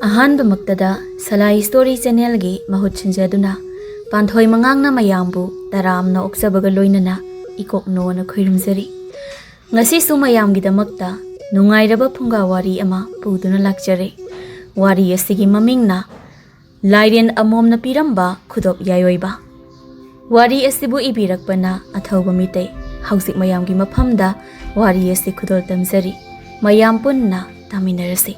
ꯑꯍꯥꯟꯕꯃꯛꯇꯗ ꯁꯂꯥꯏ story ꯆꯦꯅꯦꯜꯒꯤ ꯃꯍꯨꯠ ꯁꯤꯟꯖꯗꯨꯅ ꯄꯥꯟꯊꯣꯏ ꯃꯉꯥꯡꯅ ꯃꯌꯥꯝꯕꯨ ꯇꯔꯥꯝꯅ ꯑꯣꯛꯆꯕꯒ ꯂꯣꯏꯅꯅ ꯏꯀꯣꯛꯅꯣꯅ ꯈꯣꯏꯔꯨꯝꯖꯔꯤ꯫ ꯉꯁꯤꯁꯨ ꯃꯌꯥꯝꯒꯤꯗꯃꯛꯇ ꯅꯨꯡꯉꯥꯏꯔꯕ ꯐꯨꯡꯒꯥ ꯋꯥꯔꯤ ꯑꯃ ꯄꯨꯗꯨꯅ ꯂꯥꯛꯆꯔꯦ꯫ ꯋꯥꯔꯤ ꯑꯁꯤꯒꯤ ꯃꯃꯤꯡꯅ ꯂꯥꯏꯔꯦꯟ ꯑꯃꯣꯝꯅ piramba Khudop Yaioiba꯫ ꯋꯥꯔꯤ ꯑꯁꯤꯕꯨ ꯏꯕꯤꯔꯛꯄꯅ ꯑꯊꯧꯕ ꯃꯤꯇꯩ꯫ ꯍꯧꯖꯤꯛ ꯃꯌꯥꯝꯒꯤ ꯃꯐꯝꯗ ꯋꯥꯔꯤ ꯑꯁꯤ ꯈꯨꯗꯣꯜ ꯇꯝꯖꯔꯤ꯫ ꯃꯌꯥꯝ ꯄꯨꯟꯅ ꯇꯥꯃꯤꯟꯅꯔꯁꯤ꯫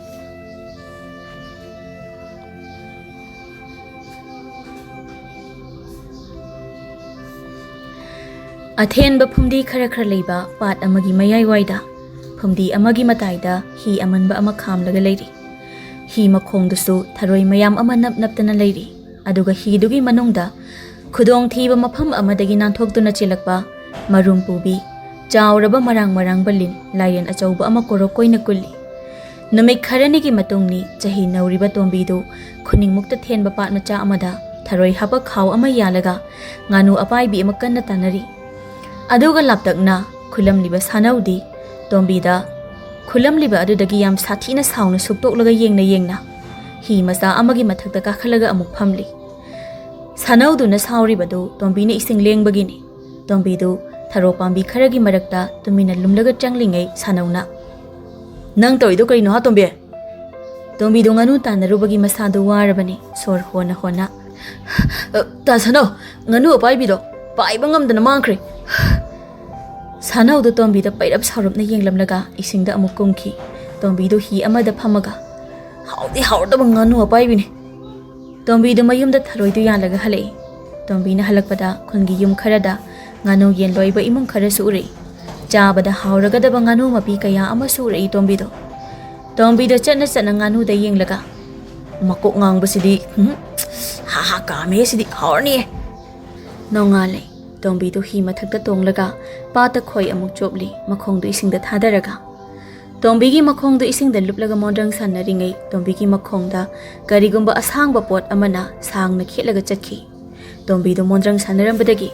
ꯑꯊꯦꯟꯕ ꯐꯨꯝꯗꯤ ꯈꯔ ꯂꯩꯕ ꯄꯥꯠ ꯑꯃꯒꯤ ꯃꯌꯥꯏꯋꯥꯏꯗ ꯐꯨꯝꯗꯤ ꯑꯃꯒꯤ ꯃꯇꯥꯏꯗ ꯍꯤ ꯑꯃꯟꯕ ꯑꯃ ꯈꯥꯝꯂꯒ ꯂꯩꯔꯤ꯫ ꯍꯤ ꯃꯈꯣꯡꯗꯨꯁꯨ ꯊꯔꯣꯏ ꯃꯌꯥꯝ ꯑꯃ ꯅꯞꯇꯅ ꯂꯩꯔꯤ꯫ ꯑꯗꯨꯒ ꯍꯤꯗꯨꯒꯤ ꯃꯅꯨꯡꯗ ꯈꯨꯗꯣꯡꯊꯤꯕ ꯃꯐꯝ ꯑꯃꯗꯒꯤ ꯅꯥꯟꯊꯣꯛꯇꯨꯅ ꯆꯦꯜꯂꯛꯄ ꯃꯔꯨꯝ ꯄꯨꯕꯤ ꯆꯥꯎꯔꯕ ꯃꯔꯥꯡꯕ ꯂꯤꯟ ꯂꯥꯏꯔꯦꯟ ꯑꯆꯧꯕ ꯑꯃ ꯀꯣꯔꯣꯛ ꯀꯣꯏꯅ ꯀꯨꯜꯂꯤ꯫ ꯅꯨꯃꯤꯠ ꯈꯔꯅꯤꯒꯤ ꯃꯇꯨꯡꯅꯤ ꯆꯍꯤ ꯅꯧꯔꯤꯕ ꯇꯣꯝꯕꯤꯗꯨ ꯈꯨꯅꯤꯡꯃꯨꯛꯇ ꯊꯦꯟꯕ ꯄꯥꯠ ꯃꯆꯥ ꯑꯃꯗ ꯊꯔꯣꯏ ꯍꯥꯞꯄ ꯈꯥꯎ ꯑꯃ ꯌꯥꯜꯂꯒ ꯉꯥꯅꯨ ꯑꯄꯥꯏꯕꯤ ꯑꯃ ꯀꯟꯅ ꯇꯥꯟꯅꯔꯤ꯫ ꯑꯗꯨꯒ ꯂꯥꯞꯇꯛꯅ ꯈꯨꯂꯝꯂꯤꯕ ꯁꯥꯅꯧꯗꯤ ꯇꯣꯝꯕꯤꯗ ꯈꯨꯂꯝꯂꯤꯕ ꯑꯗꯨꯗꯒꯤ ꯌꯥꯝ ꯁꯥꯊꯤꯅ ꯁꯥꯎꯅ ꯁꯨꯛꯇꯣꯛꯂꯒ ꯌꯦꯡꯅ ꯍꯤ ꯃꯆꯥ ꯑꯃꯒꯤ ꯃꯊꯛꯇ ꯀꯥꯈꯠꯂꯒ ꯑꯃꯨꯛ ꯐꯝꯂꯤ꯫ ꯁꯥꯅꯧꯗꯨꯅ ꯁꯥꯎꯔꯤꯕꯗꯨ ꯇꯣꯝꯕꯤꯅ ꯏꯁꯤꯡ ꯂꯦꯡꯕꯒꯤꯅꯤ꯫ ꯇꯣꯝꯕꯤꯗꯨ ꯊꯔꯣ ꯄꯥꯝꯕꯤ ꯈꯔꯒꯤ ꯃꯔꯛꯇ ꯇꯨꯃꯤꯟꯅ ꯂꯨꯝꯂꯒ ꯆꯪꯂꯤꯉꯩ ꯁꯥꯅꯧꯅ "ꯅꯪ ꯇꯧꯔꯤꯗꯣ ꯀꯔꯤꯅꯣ ꯍꯥ ꯇꯣꯝꯕꯤ?" ꯇꯣꯝꯕꯤꯗꯨ ꯉꯥꯅꯨ ꯇꯥꯟꯅꯔꯨꯕꯒꯤ ꯃꯁꯥꯗꯨ ꯋꯥꯔꯕꯅꯤ꯫ ꯁꯣꯔ ꯍꯣꯟꯅ "ꯇꯥ ꯁꯥꯅꯧ, ꯉꯥꯅꯨ ꯑꯄꯥꯏꯕꯤꯗꯣ ꯄꯥꯏꯕ ꯉꯝꯗꯅ ꯃꯥꯡꯈ꯭ꯔꯦ." ꯁꯥꯅꯧꯗꯨ ꯇꯣꯝꯕꯤꯗ ꯄꯩꯔꯞ ꯁꯥꯎꯔꯞꯅ ꯌꯦꯡꯂꯝꯂꯒ ꯏꯁꯤꯡꯗ ꯑꯃꯨꯛ ꯀꯨꯝꯈꯤ꯫ ꯇꯣꯝꯕꯤꯗꯨ ꯍꯤ ꯑꯃꯗ ꯐꯝꯃꯒ "ꯍꯥꯎꯗꯤ ꯍꯥꯎꯔꯗꯕ ꯉꯥꯅꯨ ꯑꯄꯥꯏꯕꯤꯅꯤ." ꯇꯣꯝꯕꯤꯗꯨ ꯃꯌꯨꯝꯗ ꯊꯔꯣꯏꯗꯨ ꯌꯥꯜꯂꯒ ꯍꯜꯂꯛꯏ꯫ ꯇꯣꯝꯕꯤꯅ ꯍꯜꯂꯛꯄꯗ ꯈꯨꯟꯒꯤ ꯌꯨꯝ ꯈꯔꯗ ꯉꯥꯅꯨ ꯌꯦꯟ ꯂꯣꯏꯕ ꯏꯃꯨꯡ ꯈꯔꯁꯨ ꯎꯔꯛꯏ꯫ ꯆꯥꯕꯗ ꯍꯥꯎꯔꯒꯗꯕ ꯉꯥꯅꯨ ꯃꯄꯤ ꯀꯌꯥ ꯑꯃꯁꯨ ꯎꯔꯛꯏ ꯇꯣꯝꯕꯤꯗꯣ꯫ ꯇꯣꯝꯕꯤꯗꯣ ꯆꯠꯅ ꯉꯥꯅꯨꯗ ꯌꯦꯡꯂꯒ "ꯃꯀꯣꯛ ꯉꯥꯡꯕꯁꯤꯗꯤ ꯍꯥ ꯀꯥꯝꯃꯦ, ꯁꯤꯗꯤ ꯍꯥꯎꯔꯅꯤꯌꯦ." ꯅꯣꯡꯉꯥꯜꯂꯦ꯫ ꯇꯣꯝꯕꯤꯗꯨ ꯍꯤ ꯃꯊꯛꯇ ꯇꯣꯡꯂꯒ ꯄꯥꯠꯇ ꯈꯣꯏ ꯑꯃꯨꯛ ꯆꯣꯞꯂꯤ, ꯃꯈꯣꯡꯗꯨ ꯏꯁꯤꯡꯗ ꯊꯥꯗꯔꯒ꯫ ꯇꯣꯝꯕꯤꯒꯤ ꯃꯈꯣꯡꯗꯨ ꯏꯁꯤꯡꯗ ꯂꯨꯞꯂꯒ ꯃꯣꯟꯗ꯭ꯔꯪ ꯁꯥꯟꯅꯔꯤꯉꯩ ꯇꯣꯝꯕꯤꯒꯤ ꯃꯈꯣꯡꯗ ꯀꯔꯤꯒꯨꯝꯕ ꯑꯁꯥꯡꯕ ꯄꯣꯠ ꯑꯃꯅ ꯁꯥꯡꯅ ꯈꯦꯠꯂꯒ ꯆꯠꯈꯤ꯫ ꯇꯣꯝꯕꯤꯗꯨ ꯃꯣꯟꯗ꯭ꯔꯪ ꯁꯥꯟꯅꯔꯝꯕꯗꯒꯤ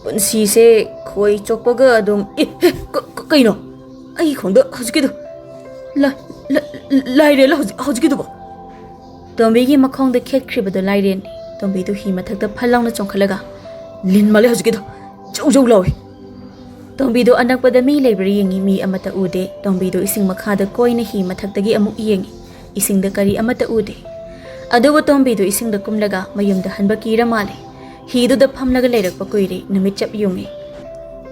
"ꯄꯨꯟꯁꯤꯁꯦ ꯈꯣꯏ ꯆꯣꯞꯄꯒ ꯑꯗꯨꯝ ꯀꯩꯅꯣ ꯑꯩꯒꯤ ꯈꯣꯡꯗ ꯍꯧꯖꯤꯛꯀꯤꯗꯨ ꯂꯥꯏꯔꯦꯟꯂ ꯍꯧꯖꯤꯛꯀꯤꯗꯨꯕꯣ?" ꯇꯣꯝꯕꯤꯒꯤ ꯃꯈꯣꯡꯗ ꯈꯦꯠꯈ꯭ꯔꯤꯕꯗꯨ ꯂꯥꯏꯔꯦꯟꯅꯤ꯫ ꯇꯣꯝꯕꯤꯗꯨ ꯍꯤ ꯃꯊꯛꯇ ꯐꯜ ꯂꯥꯎꯅ ꯆꯣꯡꯈꯠꯂꯒ "ꯂꯤꯟ ꯃꯥꯜꯂꯦ ꯍꯧꯖꯤꯛꯀꯤꯗꯣ, ꯖꯧ ꯂꯥꯎꯏ." ꯇꯣꯝꯕꯤꯗꯨ ꯑꯅꯛꯄꯗ ꯃꯤ ꯂꯩꯕ꯭ꯔꯥ ꯌꯦꯡꯉꯤ, ꯃꯤ ꯑꯃꯠꯇ ꯎꯗꯦ꯫ ꯇꯣꯝꯕꯤꯗꯨ ꯏꯁꯤꯡ ꯃꯈꯥꯗ ꯀꯣꯏꯅ ꯍꯤ ꯃꯊꯛꯇꯒꯤ ꯑꯃꯨꯛ ꯌꯦꯡꯉꯤ, ꯏꯁꯤꯡꯗ ꯀꯔꯤ ꯑꯃꯠꯇ ꯎꯗꯦ꯫ ꯑꯗꯨꯕꯨ ꯇꯣꯝꯕꯤꯗꯨ ꯏꯁꯤꯡꯗ ꯀꯨꯝꯂꯒ ꯃꯌꯨꯝꯗ ꯍꯟꯕ ꯀꯤꯔ ꯃꯥꯜꯂꯦ꯫ ꯍꯤꯗꯨꯗ ꯐꯝꯂꯒ ꯂꯩꯔꯛꯄ ꯀꯨꯏꯔꯦ, ꯅꯨꯃꯤꯠ ꯆꯞ ꯌꯨꯡꯉꯦ꯫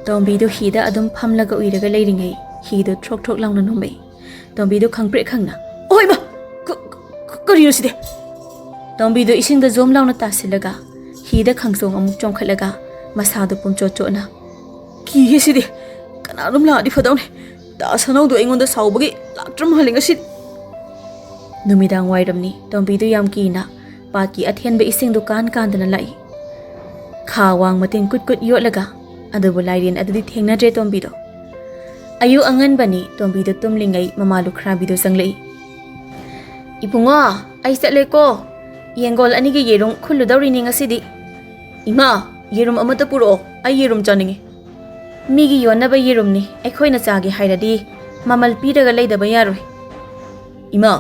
ꯇꯣꯝꯕꯤꯗꯨ ꯍꯤꯗ ꯑꯗꯨꯝ ꯐꯝꯂꯒ ꯎꯏꯔꯒ ꯂꯩꯔꯤꯉꯩ ꯍꯤꯗꯨ ꯊ꯭ꯔꯣꯛ ꯂꯥꯎꯅ ꯅꯣꯝꯃꯛꯏ꯫ ꯇꯣꯝꯕꯤꯗꯨ ꯈꯪꯄ꯭ꯔꯦꯛ ꯈꯪꯅ "ꯑꯣꯏꯃꯥ, ꯀꯔꯤꯅꯣ ꯁꯤꯗꯤ?" ꯇꯣꯝꯕꯤꯗꯨ ꯏꯁꯤꯡꯗ ꯖꯣꯝ ꯂꯥꯎꯅ ꯇꯥꯁꯤꯜꯂꯒ ꯍꯤꯗ ꯈꯪꯆꯣꯡ ꯑꯃꯨꯛ ꯆꯣꯡꯈꯠꯂꯒ ꯃꯁꯥꯗꯨ ꯄꯨꯝꯆꯣꯠꯅ "ꯀꯤꯍꯦ ꯁꯤꯗꯤ, ꯀꯅꯥꯅꯣꯝ ꯂꯥꯛꯑꯗꯤ ꯐꯗꯧꯅꯤ. ꯇꯥ ꯁꯥꯅꯧꯗꯣ ꯑꯩꯉꯣꯟꯗ ꯁꯥꯎꯕꯒꯤ ꯂꯥꯛꯇ꯭ꯔ ꯃꯥꯜꯂꯦ ꯉꯁꯤꯗꯤ." ꯅꯨꯃꯤꯗꯥꯡ ꯋꯥꯏꯔꯝꯅꯤ꯫ ꯇꯣꯝꯕꯤꯗꯨ ꯌꯥꯝ ꯀꯤꯅ ꯄꯥꯠꯀꯤ ꯑꯊꯦꯟꯕ ꯏꯁꯤꯡꯗꯨ ꯀꯥꯟꯗꯅ ꯂꯥꯛꯏ꯫ ꯈꯥ ꯋꯥꯡ ꯃꯇꯤꯟ ꯀꯨꯠ ꯌꯣꯠꯂꯒ꯫ ꯑꯗꯨꯕꯨ ꯂꯥꯏꯔꯦꯟ ꯑꯗꯨꯗꯤ ꯊꯦꯡꯅꯗ꯭ꯔꯦ ꯇꯣꯝꯕꯤꯗꯣ꯫ ꯑꯌꯨꯛ ꯑꯉꯟꯕꯅꯤ꯫ ꯇꯣꯝꯕꯤꯗꯨ ꯇꯨꯝꯂꯤꯉꯩ ꯃꯃꯥ ꯂꯨꯈ꯭ꯔꯥꯕꯤꯗꯨ ꯆꯪꯂꯛꯏ꯫ "ꯏꯕꯨꯡꯉꯣ, ꯑꯩ ꯆꯠꯂꯦꯀꯣ. ꯌꯦꯡꯒꯣꯜ ꯑꯅꯤꯒꯤ ꯌꯦꯔꯨꯝ ꯈꯨꯜꯂꯨꯗꯧꯔꯤꯅꯤ ꯉꯁꯤꯗꯤ." "ꯏꯃꯥ, ꯌꯦꯔꯨꯝ ꯑꯃꯠꯇ ꯄꯨꯔꯛꯑꯣ, ꯑꯩ ꯌꯦꯔꯨꯝ ꯆꯥꯅꯤꯡꯉꯤ." "ꯃꯤꯒꯤ ꯌꯣꯟꯅꯕ ꯌꯦꯔꯨꯝꯅꯤ. ꯑꯩꯈꯣꯏꯅ ꯆꯥꯒꯦ ꯍꯥꯏꯔꯗꯤ ꯃꯃꯜ ꯄꯤꯔꯒ ꯂꯩꯗꯕ ꯌꯥꯔꯣꯏ." "ꯏꯃꯥ,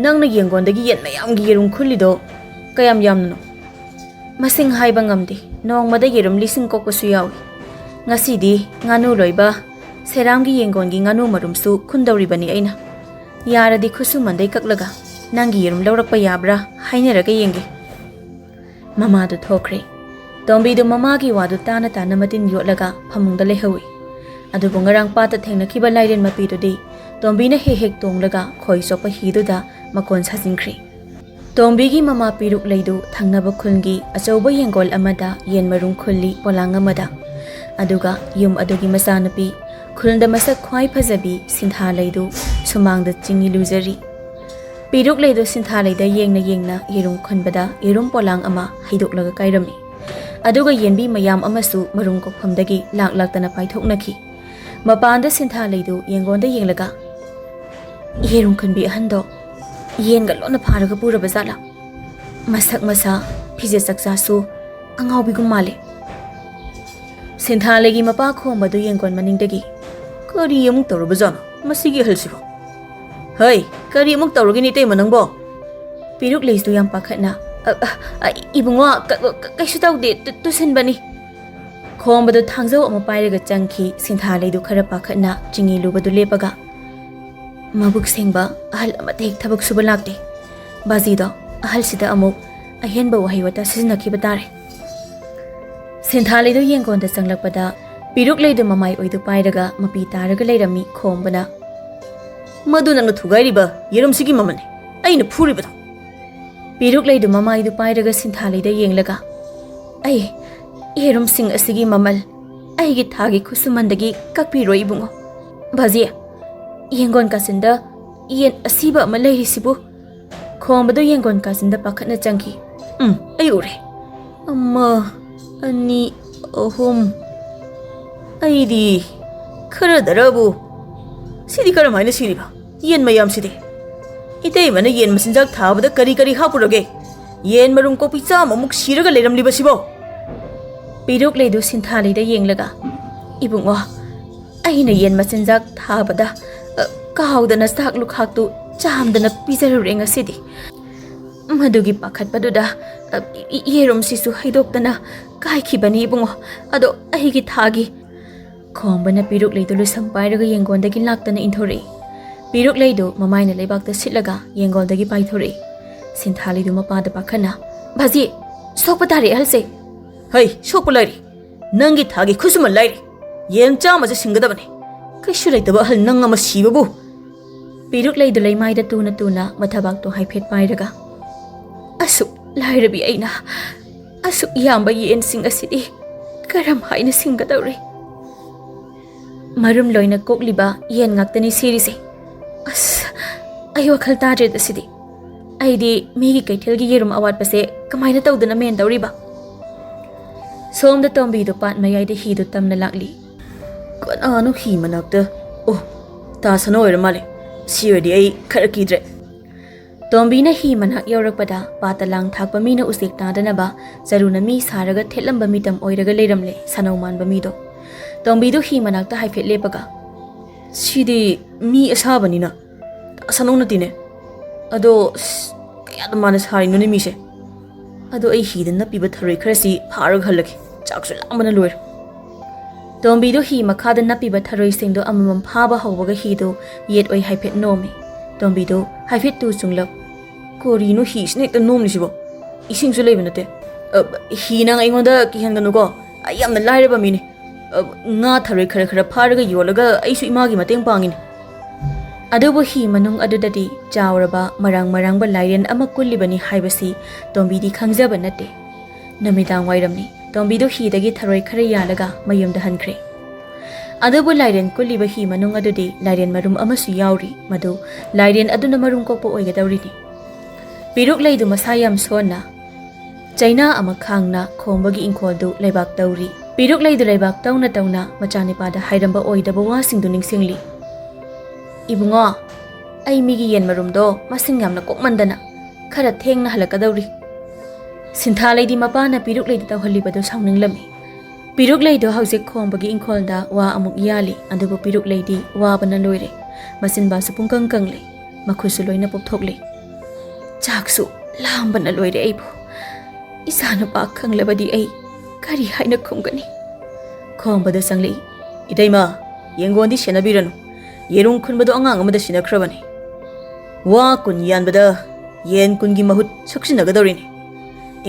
ꯅꯪꯅ ꯌꯦꯡꯒꯣꯟꯗꯒꯤ ꯌꯦꯟ ꯃꯌꯥꯝꯒꯤ ꯌꯦꯔꯨꯝ ꯈꯨꯜꯂꯤꯗꯣ ꯀꯌꯥꯝ ꯌꯥꯝꯅꯅꯣ?" "ꯃꯁꯤꯡ ꯍꯥꯏꯕ ꯉꯝꯗꯦ. ꯅꯣꯡꯃꯗ ꯌꯦꯔꯨꯝ 1000 ꯀꯣꯛꯄꯁꯨ ꯌꯥꯎꯏ. ꯉꯁꯤꯗꯤ ꯉꯥꯅꯨ ꯂꯣꯏꯕ ꯁꯦꯔꯥꯝꯒꯤ ꯌꯦꯡꯒꯣꯟꯒꯤ ꯉꯥꯅු ꯃꯔꯨꯝꯁꯨ ꯈꯨꯟꯗꯧꯔꯤꯕꯅꯤ ꯑꯩꯅ. ꯌꯥꯔꯗꯤ ꯈꯨꯠꯁꯨꯃꯟꯗꯩ ꯀꯛꯂꯒ ꯅꯪꯒꯤ ꯌꯦꯔꯨꯝ ꯂꯧꯔꯛꯄ ꯌꯥꯕ꯭ꯔꯥ ꯍꯥꯏꯅꯔꯒ ꯌꯦꯡꯒꯦ." ꯃꯃꯥꯗꯨ ꯊꯣꯛꯈ꯭ꯔꯦ꯫ ꯇꯣꯝꯕꯤꯗꯨ ꯃꯃꯥꯒꯤ ꯋꯥꯗꯨ ꯇꯥꯅ ꯃꯇꯤꯟ ꯌꯣꯠꯂꯒ ꯐꯃꯨꯡꯗ ꯂꯩꯍꯧꯏ꯫ ꯑꯗꯨꯕꯨ ꯉꯔꯥꯡ ꯄꯥꯠꯇ ꯊꯦꯡꯅꯈꯤꯕ ꯂꯥꯏꯔꯦꯟ ꯃꯄꯤꯗꯨꯗꯤ ꯇꯣꯝꯕꯤꯅ ꯍꯦꯛ ꯇꯣꯡꯂꯒ ꯈꯣꯏ ꯆꯣꯞꯄ ꯍꯤꯗꯨꯗ ꯃꯀꯣꯟ ꯁꯥꯖꯤꯟꯈ꯭ꯔꯦ꯫ ꯇꯣꯝꯕꯤꯒꯤ ꯃꯃꯥ ꯄꯤꯔꯨꯛ ꯂꯩꯗꯨ ꯊꯪꯅꯕ ꯈꯨꯜꯒꯤ ꯑꯆꯧꯕ ꯌꯦꯡꯒꯣꯜ ꯑꯃꯗ ꯌꯦꯟ ꯃꯔꯨꯝ ꯈꯨꯜꯂꯤ ꯄꯣꯂꯥꯡ ꯑꯃꯗ꯫ ꯑꯗꯨꯒ ꯌꯨꯝ ꯑꯗꯨꯒꯤ ꯃꯆꯥꯅꯨꯄꯤ, ꯈꯨꯜꯗ ꯃꯁꯛ ꯈ꯭ꯋꯥꯏ ꯐꯖꯕꯤ ꯁꯤꯟꯊꯥ ꯂꯩꯗꯨ ꯁꯨꯃꯥꯡꯗ ꯆꯤꯡꯏ ꯂꯨꯖꯔꯤ꯫ ꯄꯤꯔꯨꯛ ꯂꯩꯗꯨ ꯁꯤꯟꯊꯥ ꯂꯩꯗ ꯌꯦꯡꯅ ꯌꯦꯔꯨꯝ ꯈꯨꯟꯕꯗ ꯌꯦꯔꯨꯝ ꯄꯣꯂꯥꯡ ꯑꯃ ꯍꯩꯗꯣꯛꯂꯒ ꯀꯥꯏꯔꯝꯃꯤ꯫ ꯑꯗꯨꯒ ꯌꯦꯟꯕꯤ ꯃꯌꯥꯝ ꯑꯃꯁꯨ ꯃꯔꯨꯝ ꯀꯣꯛꯐꯝꯗꯒꯤ ꯂꯥꯛꯇꯅ ꯄꯥꯏꯊꯣꯛꯅꯈꯤ꯫ ꯃꯄꯥꯟꯗ ꯁꯤꯟꯊꯥ ꯂꯩꯗꯨ ꯌꯦꯡꯒꯣꯟꯗ ꯌꯦꯡꯂꯒ "ꯌꯦꯔꯨꯝ ꯈꯨꯟꯕꯤ ꯑꯍꯟꯗꯣ ꯌꯦꯟꯒ ꯂꯣꯟꯅ ꯐꯥꯔꯒ ꯄꯨꯔꯕ ꯖꯥꯠꯂꯥ? ꯃꯁꯛ ꯃꯁꯥ, ꯐꯤꯖꯦꯠ ꯆꯛꯆꯥꯁꯨ ꯑꯉꯥꯎꯕꯤꯒꯨꯝ ꯃꯥꯜꯂꯦ." ꯁꯤꯟꯊꯥ ꯂꯩꯒꯤ ꯃꯄꯥ ꯈꯣꯝꯕꯗꯨ ꯌꯦꯡꯒꯣꯟ ꯃꯅꯤꯡꯗꯒꯤ "ꯀꯔꯤ ꯑꯃꯨꯛ ꯇꯧꯔꯕꯖꯥꯠꯅꯣ ꯃꯁꯤꯒꯤ ꯑꯍꯜꯁꯤꯕꯣ? ꯍꯩ, ꯀꯔꯤ ꯑꯃꯨꯛ ꯇꯧꯔꯒꯦ ꯏꯇꯩꯃ ꯅꯪꯕꯣ?" piruk leis du yang pakhatna ibungo kaisu tawde tusinbani khom badu thangjo ama pairaga changki sintha leidu khara pakhatna chingi lubadu lepaga mabuk sengba ahal amate thabak suba lakte bazi do ahal sida amuk ahenba wahi wata sizna ki batare sintha leidu yengon da changlakpada piruk leidu mamai oidu pairaga mapi taraga leirami khombana madu nang thugairiba yerum sigi mamane aina phuribado piruk leidu mamai du pairaga sintha leida yenglaga ai yerum sing asigi mamal ai gi thagi khusumandagi kakpi roi bungo bazi yengon kasinda yen asiba ama leirisibu khombado yengon kasinda pakhatna changki ai ure amma ani ohum ai di khara darabu sidi karamaina siriba yen mayam sidi itei mana yen masinjak thabada kari kari hapurage yen marum ko picha mamuk siraga leram liba sibo piruk leidu sintha leida yenglaga ibungo aina yen masinjak thabada kaudana sak lukhaktu chamdana pijaru renga sidi madugi pakhat paduda yerum sisu haidoktana kai khibani ibungo ado aigi thagi khombana piruk leidu lusam pairaga yengondagi laktana inthori piruk leidu mamaina leibakta sitlaga yengondagi paithori sintha leidu mapada pakhana bazi sokpa tare halse hai sokpa lairi nangi thagi khusuma lairi yen chama ja singadabane kaishu leitaba hal nanga ma sibabu piruk leidu leimaida tuna mathabak to haiphet pairaga asu lairabi aina asu yamba yen sing asidi karam haina singadawri marum loina kokliba yen ngaktani sirise as ai wakhal tare da sidi ai di megi kaithel gi yerum awat pase kamaina tawdana men dawriba som da tombi do pat mayai de hi do tamna lakli kana anu hi manakta oh ta sano male siwedi ai kharakidre tombi na hi manak yorakpada patalang thakpa mina usik tadana ba zaruna mi saraga thelamba mitam oiraga leiramle sanauman ba mi do tombi do hi manakta haifet lepaga sidi mi asabani na sanona tine ado kaya da manas hari nuni mi se ado ai hi dan na piba tharoi khrasi harag halaki chaksu lamana loir tombi do hi makha da na piba tharoi sing do amamam phaba hawbaga hi do yet oi haifet nomi tombi do haifet tu sunglap kori no hi snek da nom ni sibo ising su leibana te hi nang aingonda ki hanganu ko ayam na laireba mi ni nga tharoi khara khara pharaga yolaga aisu imagi mateng pangin adubu hi manung adudadi jawraba marang ba lairen ama kullibani haibasi tombi di khangjaba nate namidang wairamni tombi do hi dagi tharoi khara yalaga mayum da hankhre adubu lairen kulliba hi manung adudi lairen marum amasu yauri madu lairen aduna marum kokpo oigadawri ni piruk leidu masayam sona chaina ama khangna khombagi ingkhol du leibak tawri piruk leidu leibak tawna machani pada hairamba oidaba wasing du ningsingli ibungo ai migi yen marum do masing yamna kokmandana khara thengna halakadawri sintha leidi mapana piruk leidi tawhalibadu saunninglami piruk leidu haujik khombagi ingkholda wa amuk yali adubu piruk leidi wa bana loire masin ba supung kangkangle makhusu loina popthokle chaksu lambana loire aibu isana pa khanglabadi ai kari haina khumgani khombadu sangli idaima yengondi senabiranu yerung khunbadu angang amada sinakhrabani wa kun yanbada yen kungi mahut suksinagadawrini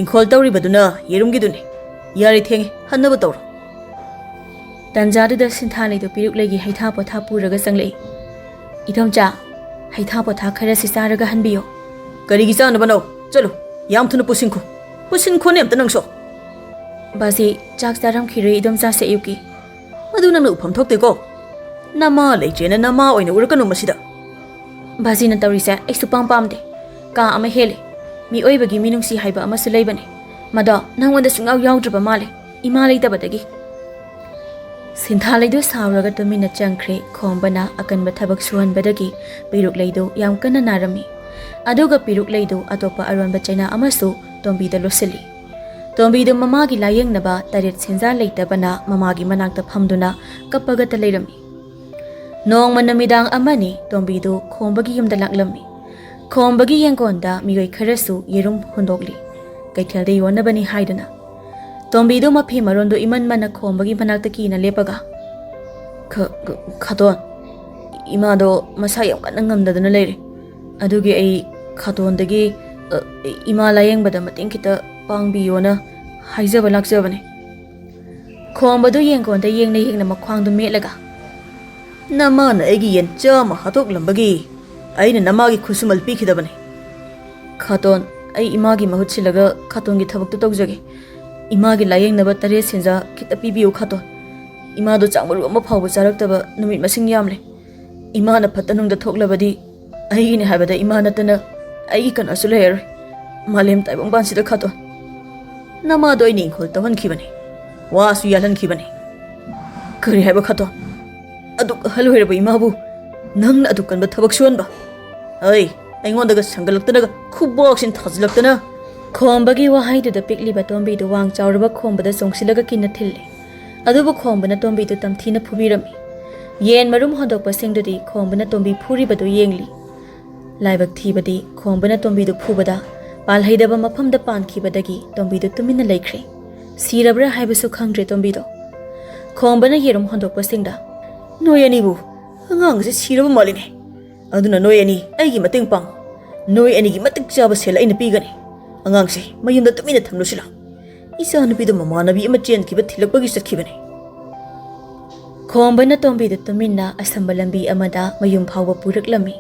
ingkhol tawribaduna yerumgi duni yari thengi hannaba tawro tanjadu da sintha leidu piruk legi haitha potha puraga sanglei idamcha haitha potha khara si saraga hanbiyo karigi chana banau chalo yam thuna pusinkho ne amta nangso basi chak charam khire idamcha se yuki madu nang upham thokte ko nama leijena nama oina urakanu masida basi na tawrise ai supam pamde ka ama hele mi oibagi minungsi haiba ama su leibani mada nangwanda sungau yaudrba male ima leitabadagi sintha leidu sauraga tumina changkhre khombana akanba thabak suhanbadagi piruk leidu yam kana narami aduga piruk leidu atopa aronba chaina amasu tombi da losili tombi du mamagi layengnaba taret senja leitabana mamagi manakta phamduna kappaga ta leirami nong manamidang amani tombi du khombagi yumda laklami Khomba gi yengkonda migoi kharasu yerum hondokli kaithelda yonabani haiduna tombi do mafi marondo iman mana khomba gi manakta ki na lepaga khaton ima do masa yam kan ngamdaduna leire adugi ai khaton dagi ima layeng bada mating kita pangbi yona haijaba lakjabane khomba do yengkonda yengna makhwang do melaga namana egi yen chama hatok lambagi aina namagi khusumal pikidabane khaton ai imagi mahut silaga khaton gi thabak to tawjage imagi layeng naba tare senja kita pibiu khaton ima do changbaru ama phawba charaktaba numit masing yamle ima na phatanung da thoklabadi ai ni habada ima na tana ai kan asule her malem taibong ban sida khaton nama do ini khol tawhan khibane wa su yalan khibane kari haba khaton aduk halwere ba ima bu nang aduk kan ba thabak suan ba ai aingondaga sangalaktaga khuboksin thajlaktana khombagi wahai da pikli ba tombi do wang chawraba khombada songsilaga kinna thille adubu khombana tombi do tamthina phubirami yen marum hondokpa singdudi khombana tombi phuri badu yengli laibak thibadi khombana tombi do phubada palhaidaba mafamda pankhibadagi tombi do tuminna laikhre sirabra haibasu khangre tombi do khombana yerum hondokpa singda noyani bu angang se siraba maline aduna noyani aigi mating pang noi ani gi matik chaba sela ina pigani angang se mayunda tumina thamlu sila isa nupi do mama nabi ama chen ki ba thilakpagi sakhibani khombana tombi do tumina asambalambi amada mayum phawba puraklami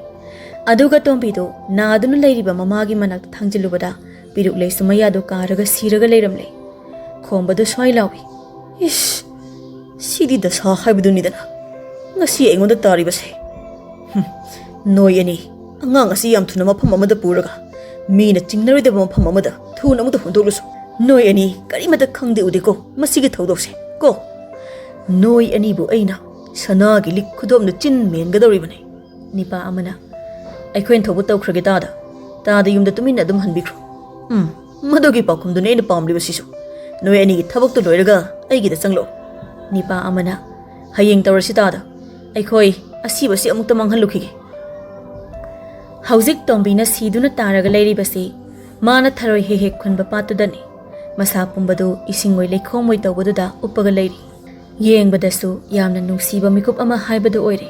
aduga tombi do na aduna leiriba mama gi manak thangjilubada piruk lei sumaya do karaga siraga leiramle khomba do swai lawi is sidi da sa haibuduni dana ngasi engonda tari base noi ani angang asi yam thuna mafam amada puraga mina chingnaride mafam amada thuna amada hondolusu noi ani karimata khangde udeko masigi thodose ko noi ani bu aina sana gi lik khudom na chin men gadori bane nipa amana aikhoin thobu tawkhrage tada yumda tumin adum hanbikro madogi pakhum dune ina pamli basisu noi ani gi thabak to loiraga aigi da changlo nipa amana hayeng tawrasi tada aikhoi asibasi amukta manghallukhige Hauzik tombina siduna taraga leiribasi mana tharoi he khunba patudani masa pumbadu isingoi lekhomoi tawbaduda uppaga leiri yengbadasu yamna nungsiba mikup ama haibadu oire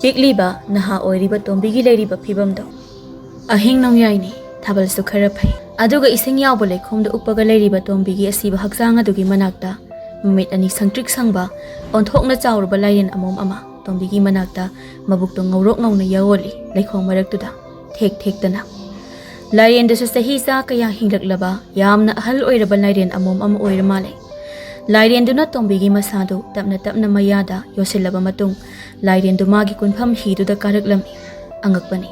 pikliba naha oiriba tombigi leiriba phibamdo ahing nongyaini thabalsu khara phai aduga ising yawbo lekhomda uppaga leiriba tombigi asiba hakjang adugi manakta mumit ani sangtrik sangba onthokna chawruba Lairen amom ama tombigi manakta mabukto ngawrok ngawna yawoli leikhong maraktuda thek dana Lairen da sahi sa kaya hinglaklaba yamna ahal oiraba Lairen amom ama oira male Lairen duna tombigi masadu tapna mayada yosilaba matung Lairen du magi kunpham hi du da karaklami angakpani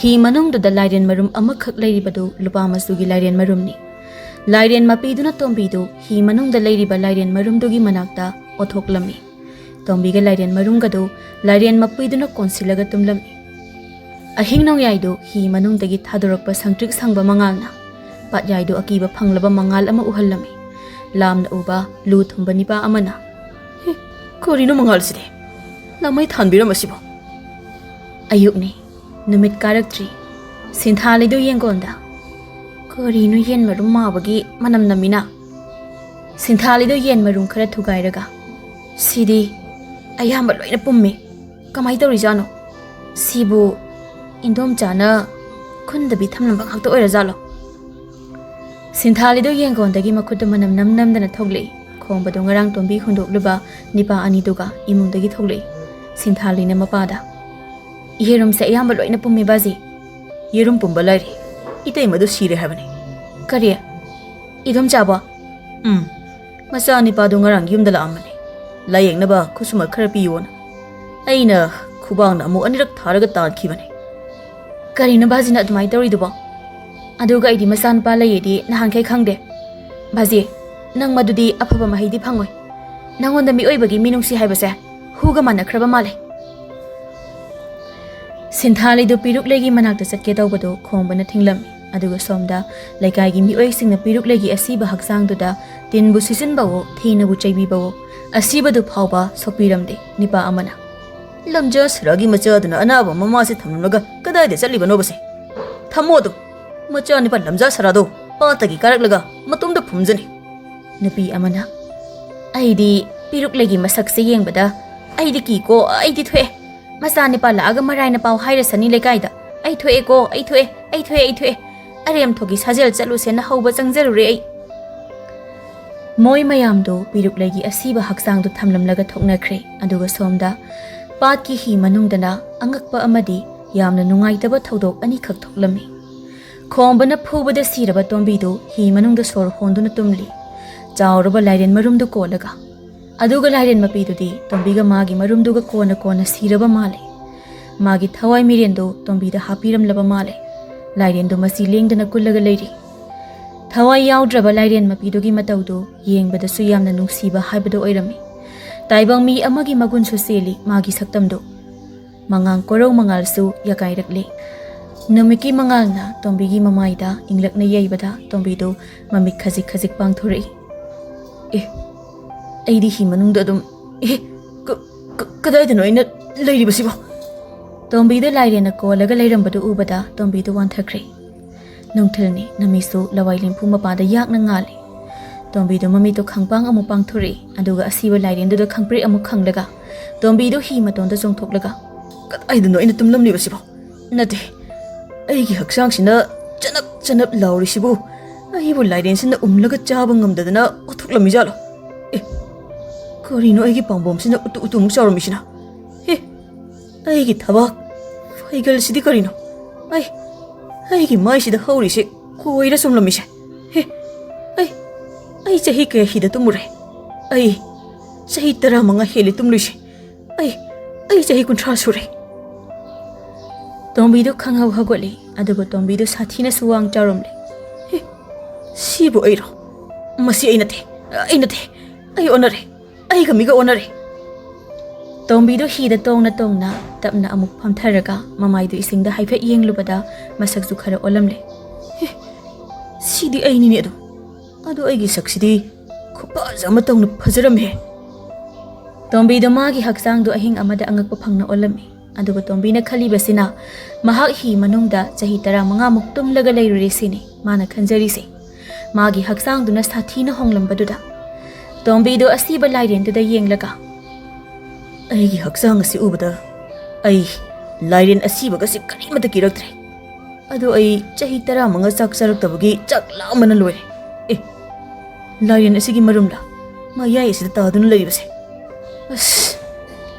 hi manung du da Lairen marum amakhak leiribadu lupa masugi Lairen marumni Lairen mapiduna tombi du hi manung da leiriba Lairen marum dugi manakta othoklami tombiga Lairen marungado Lairen mapuiduna konsilaga tumlami ahing nong yaido hi manung dagi thadorakpa sangtrik sangba mangalna pat yaido akiba phanglaba mangal ama uhallami lamna uba lu thumba nipa amana korino mangal side lamai thanbira masibo ayukni numit karaktri sinthalido yengonda korino yen marum mabagi manam namina sinthalido yen marum khara thugairaga sidi ayamba loina pumme kamai tawrijano sibu indom chana khundabi thamnamba khakta oirazalo sinthalido yengondagi makhudu manam namdana thogle khongbado ngarang tombi hundokluba nipa ani duga imungdagi thogle sinthalina mapada yerum se ayamba loina pumme baji yerum pumba lairi itei madu sire habane kariya idom chaba macha nipa do ngarang yumdala amane layeng naba khusuma khara piyona aina khubangna amu anirak tharaga tankhibane karina bajina admai tawriduba aduga idi masan pa layedi nahankai khangde baji nang madudi afaba mahidi phangoi nangonda mi oibagi minungsi haibase huga manakhraba male sinthali do piruk legi manakta chatke tawbado khombana thinglami aduga somda laikai gi mi oisingna piruk legi asiba haksang duda tinbu sisin bawo thina bu chaibi bawo asibadu phawba sopiramde nipa amana lamja sragi macha duna anaba mama se thamnaga kadai de chali bano base Thamodo, Machani Palamza Sarado, Pataki Karalaga, Matum the Pumzani. Nupi Amana. Aidi, Piruk Legi Masaksi Yang Bada, Aidi Kiko, Aidi Twe, Masani Palaga Marina Pau Hire Sani Legaida, Aitwe go, Aitwe. Ariam Togis Hazel Zalusen, how was Angelry. Moi Mayamdo, Piruk Legi, a Siba Haksang to Tamlam Laga Tokna Cray, and Duga Somda, Patki Hi Manungdana, Angakpa Amadi, Yamna Nungaitaba Todo, and Ikak Toklami. Combana Puba the Siraba Tombido, Hi Manung the Sor Honduna Tumli, Jauraba Lairen Marum do Kolaga. Aduga Lairen Mapido di, Tombiga Magi Marum Duga Kona Siraba Male. Magi Tawai Miriendo, Tombida Hapiram Laba Male. Lairen do Masiling than a Kulaga lady. Tawai Yaudraba Lairen Mapidogi Mataudo, Ying but the Suyam the Nusiba Hybado Irami. Taibang mi Amagi Magun Suseli, Magi Saktamdo. Mangang Koro Mangal Su, Yakairakli. Namiki Mangalna, Tombigi Mamaida, Inglak na Yaibada, Tombido, Mamik Kazik Panthoi. Aidi Himanundadum. Kadai no in a lady Basibo. Tombido Lairen a call like a Lairen Badu Ubada, Tombido one Takre. Nungtilni, Namiso, Lawailin Pumapa the Yak Nangali. Tombido Mamito Kangpang Amopang Tori, and Duga Asiva Lairen do the Kangpre Amokang Laga. Tombido Himaton the Song Toklaga. I don't know in the Tumlum Nibasibo. Nati. Aigi Haksangshina, Janap Laurisibu. I will lie in the Umlaga Jabangum the Na, Otukla Mijalo. Corino Egi Pomboms in the Utum Soromishina. Aigi Tabak, Faigal City Corino. Aigi Maishi the Holy Shake, Kuida Sumlamisha. I say he can hit the Tumure. I say Taramanga Heli Tumlish. I say he could transfer. Tombido Kangau Hagoli, Adogo Tombido Satina Suang Jarumle. Sibu Ero, Masi Inate, I honor it, I can make honor it. Tombido he the tona, Tapna Amuk Pantaraga, Mamaido is in the hyper ying lubada, Masakzukara Olamle. See the Ainido. Ado Agi Saxidi, Copas Amatong Pazaram. Tombido Magi Haksang do a hing Amada Angapangna Olami. Adugo Tombina Kalibasina, Mahahi Manungda, Zahitara Mangamuk Tum Lagalay Resini, Mana Kanzarisi. Magi Haksang do Nastatina Honglam Baduda. Tombido Asiba Lairen to the Yang Laga. Aigi Haksang si Ubada. Ay, Lairen Asiba Gasi Karima the Kiraktre. Ado ay Zahitara Manga Saksarak Tabagi, Chak Lamanaloy. Lairen Asigi Marumla. Maya is the Tadun Labus.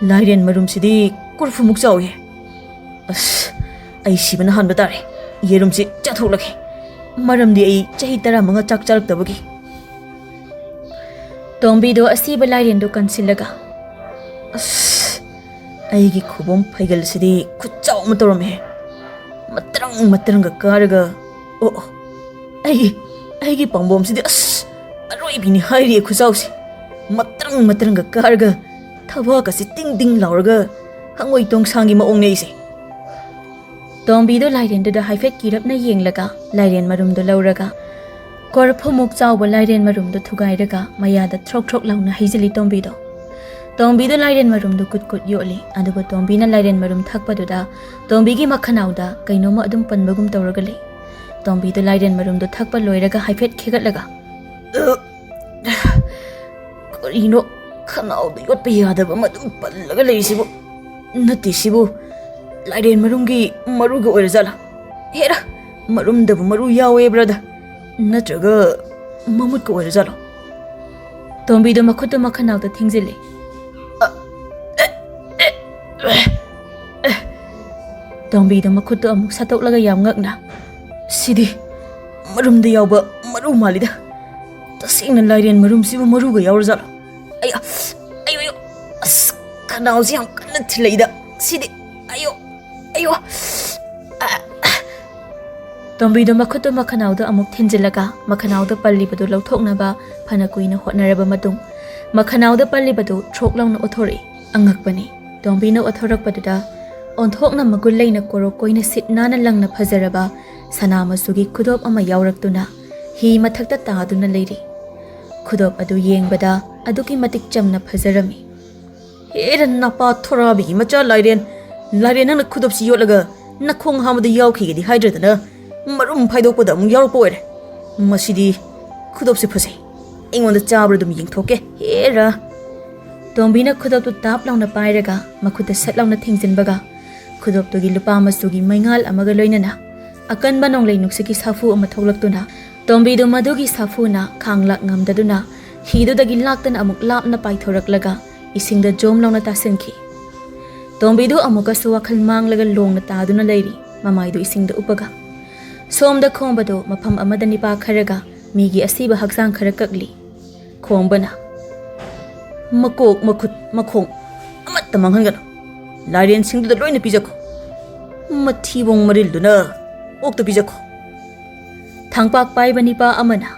Lairen Marum Sidi. Kurfumuk Sawi. I see Banahan Batari. Yerumsi Chatulaki. Maram de Chahitara Manga Chak Tabagi. Tombido Asiba Lairen do Consilaga. Aigi Kubum Pagal City could chow Matorome. Matranga Karaga. Oh, Aigi Pombom City. Arabini Hari Kusausi. Matranga Karaga. Tawaka sitting ding Lauraga. Hangway tong sangi maong naisi. Tombido Lairen do the high fat kirap na ying laga, Lairen Marum do Lauraga. Korpumuk Zawa Lairen Marum do Tugairaga, Maya the trok lang na hazily Tombido. Tombido Lairen Marum do good yoli, and the Tombina Lairen Marum Takpaduda, Tombigi Makanauda, Kainoma Adum Panbagum Toragale. Tombido Lairen Marum do Takpa Loiraga high fat kigat Corino, Kanau, the Yotpiada, Madum Palagalisibo. Natisibu Lairen Marungi Maruga Orizala. Hera Marum the Maru Yawe brother. Natraga Mamuko Orizalo. Tombido Makuto Makanau the Tingzili. Tombido Makuto Sato Laga Yamgna. Sidi Marum the Yauba Maru Malida. The sing and Lairen Marum Sibu Maruga Yauzalo. Kanausiam Kanatilida, Sidi, Ayo. Tombido Makuto Makanau the Amuk Tinzilaga, Makanau the Palibado Lautonaba, Panakuina Hotnaraba Madum, Makanau the Palibado, Troklong Otori, Angakbani, Tombino Othorak Paduda, on Tokna Magulena Koro Koina Sit Nana Langna Pazaraba, Sanama Sugi Khudop Yaioiba, he Matakta Taduna lady. Khudop Adu Yang Bada, Aduki Matik Jamna Pazarami. Here Napa Torabi, Macha Lairen and the Khudop Yolaga, Nakong Ham the Yoki, the Hydra, marum phaidoqpada amuk yaurpa oire. Masidi khudopse phasai. Aingonda chabra dum yingthoke hera. Tombina khudop tu tap launa pairaga makhuta sat launa thingsinbaga khudop tu gi lupa masugi maingal amaga loinana akanba nonglei nuksiki safu ama tholaktuna tombi du madugi safu na khanglak ngamdaduna hidu dagi laktan amuk lapna paithoraklaga isingda jom launa tasenki tombi du amuka su wakhal manglaga longna taduna leiri mamai du isingda upaga somda khomba do mafam amada nipa kharaga migi asiba haksang kharakakli khombana makok makhut makhong amatta manghangan Lairen singdu loina pijako mathibong maril duna okta pijako thangpak paiba nipa amana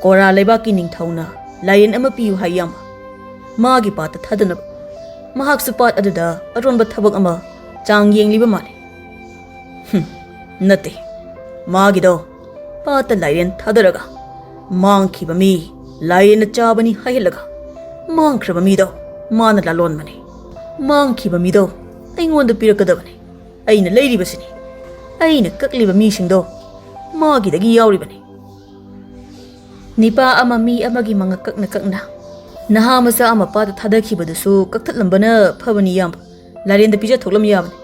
kora leibaki ningthauna Lairen ama piu hayam magi pata thadana mahak supat aduda aronba thabak ama chang yengliba male nate magi do pata Lairen thadaraga mangkhiba mi Lairen chabani haylaga mangkhraba mi do mana lalon mane mangkhiba mi do aingonda pirakadabane aina leiribasini aina kakliba mi singdo magi dagi yauribane nipa ama mi amagi manga kakna naha masa ama pata thadakhibadasu kakthatlambana phabani yam Lairen da pija thoklam yabane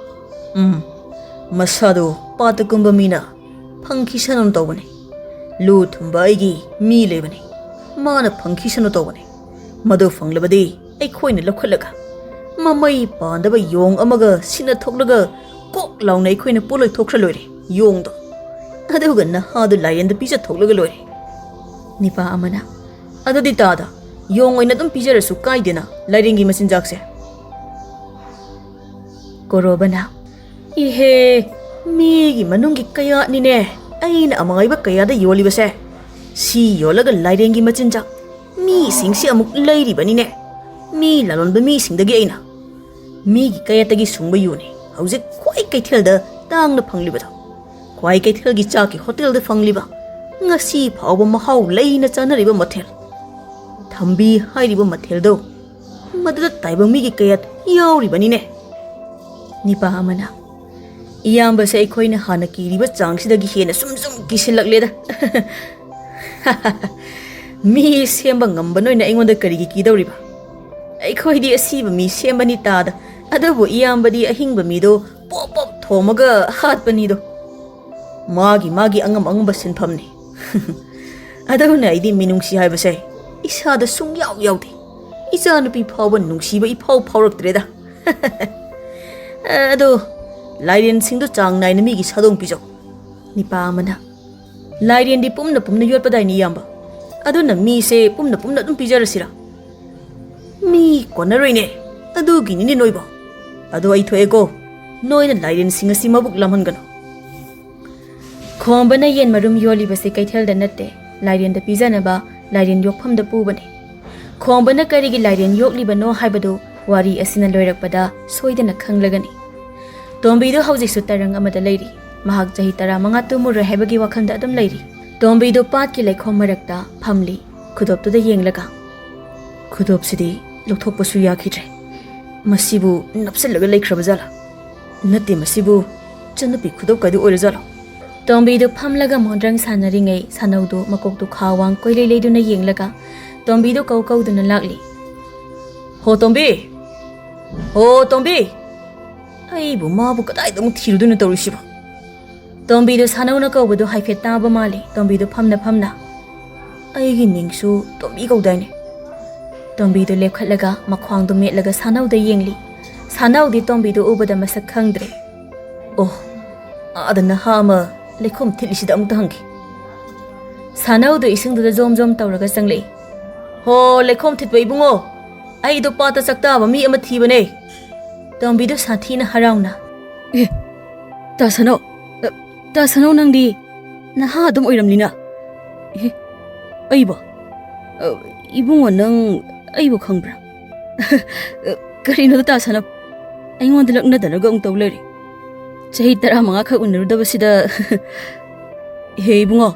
masado pata kumba mina phangki sanam tawbane lu thumba aigi mi lebane mana phangki sanu tawbane madu fanglabadi ai khoina lokhalaga mamai pandaba yong amaga sina thoklaga kok launa ai khoina puloi thokra loire yong do aduga na hadu Lairen da pija thoklaga loire nipa amana adudi tada yong oina dum pijarasu kaidena Lairen gi masinjakse korobana ihe mi gi manungi kaya nine aina amangaiba kaya da yolibase si yolaga Lairen gi machinjak mi singsi amuk leiribani ne mi lalonba mi singdagi aina mi gi kayatagi sungba yuni hauzik khwai kaithelda tangna phanglibada khwai kaithelgi chaki hotel da phangliba ngasi phawba mahau leina chanariba mathel thambi hairiba mathel do madada taiba mi gi kayat yauribani ne nipa amana iyamba se khoina hana kiriba changsidagi hena sum kisilakleda mi semba ngamba noina aingonda karigi kidawriba aikhoi asiba mi sembani tada adabu iyambadi ahingba mido pop pop thomaga hatpani do magi angam sinphamni aduna idi minungsi haibase isada sung yaw yawde isa nupi phawba nungsiba I phawraktreda ado Lairen singdo chang naina mi gi sadong pijo nipa amana Lairen di pumna yotpadai ni yamba aduna mi se pumna dum pijarasira mi konaroine adu gini ni noiba adu ai thoego noina Lairen singa simabuk lamhangano khombana yen marum yoli base kaithel da natte Lairen da pijana ba Lairen yokpham da pubane khombana karigi Lairen yokli ba no haibado wari asina loirakpada soidana khanglagani tombi do hauji sutarang amada leiri mahak jahi tara manga tumur hebagi wakhanda adum leiri tombi do pat ki lekhom marakta phamli khudop tu da yenglaga khudop sidi lokthokpasu yakhidre masibu napsalaga leikhrabajala nate masibu chanapi khudop kadu oirajala tombi do phamlaga mondrang sanaringai sanaudo makok tu khawang koilei leiduna yenglaga tombi do kau duna lakli ho tombi ai bu ma bu kadai dum thiruduna tawrisiba tombi do sanauna kawbado haifet taba mali tombi do phamna ai gi ningsu tombi kaudaine tombi do lepkhatlaga makhwang do metlaga sanau da yengli sanau di tombi do ubada masak khangdre oh adana hama lekhom thilisida amta hangi sanau do ising do jom tawraga sanglei ho lekhom thitba ibungo ai do pata sakta ba mi ama thibane tombi do sathina harauna ta sanau nangdi na ha dum oiramlina aiba ibungo nang aiba khangbra karino ta sanap aingon dilakna dalaga ung tawleri chahi tara manga kha unrudabasida he ibungo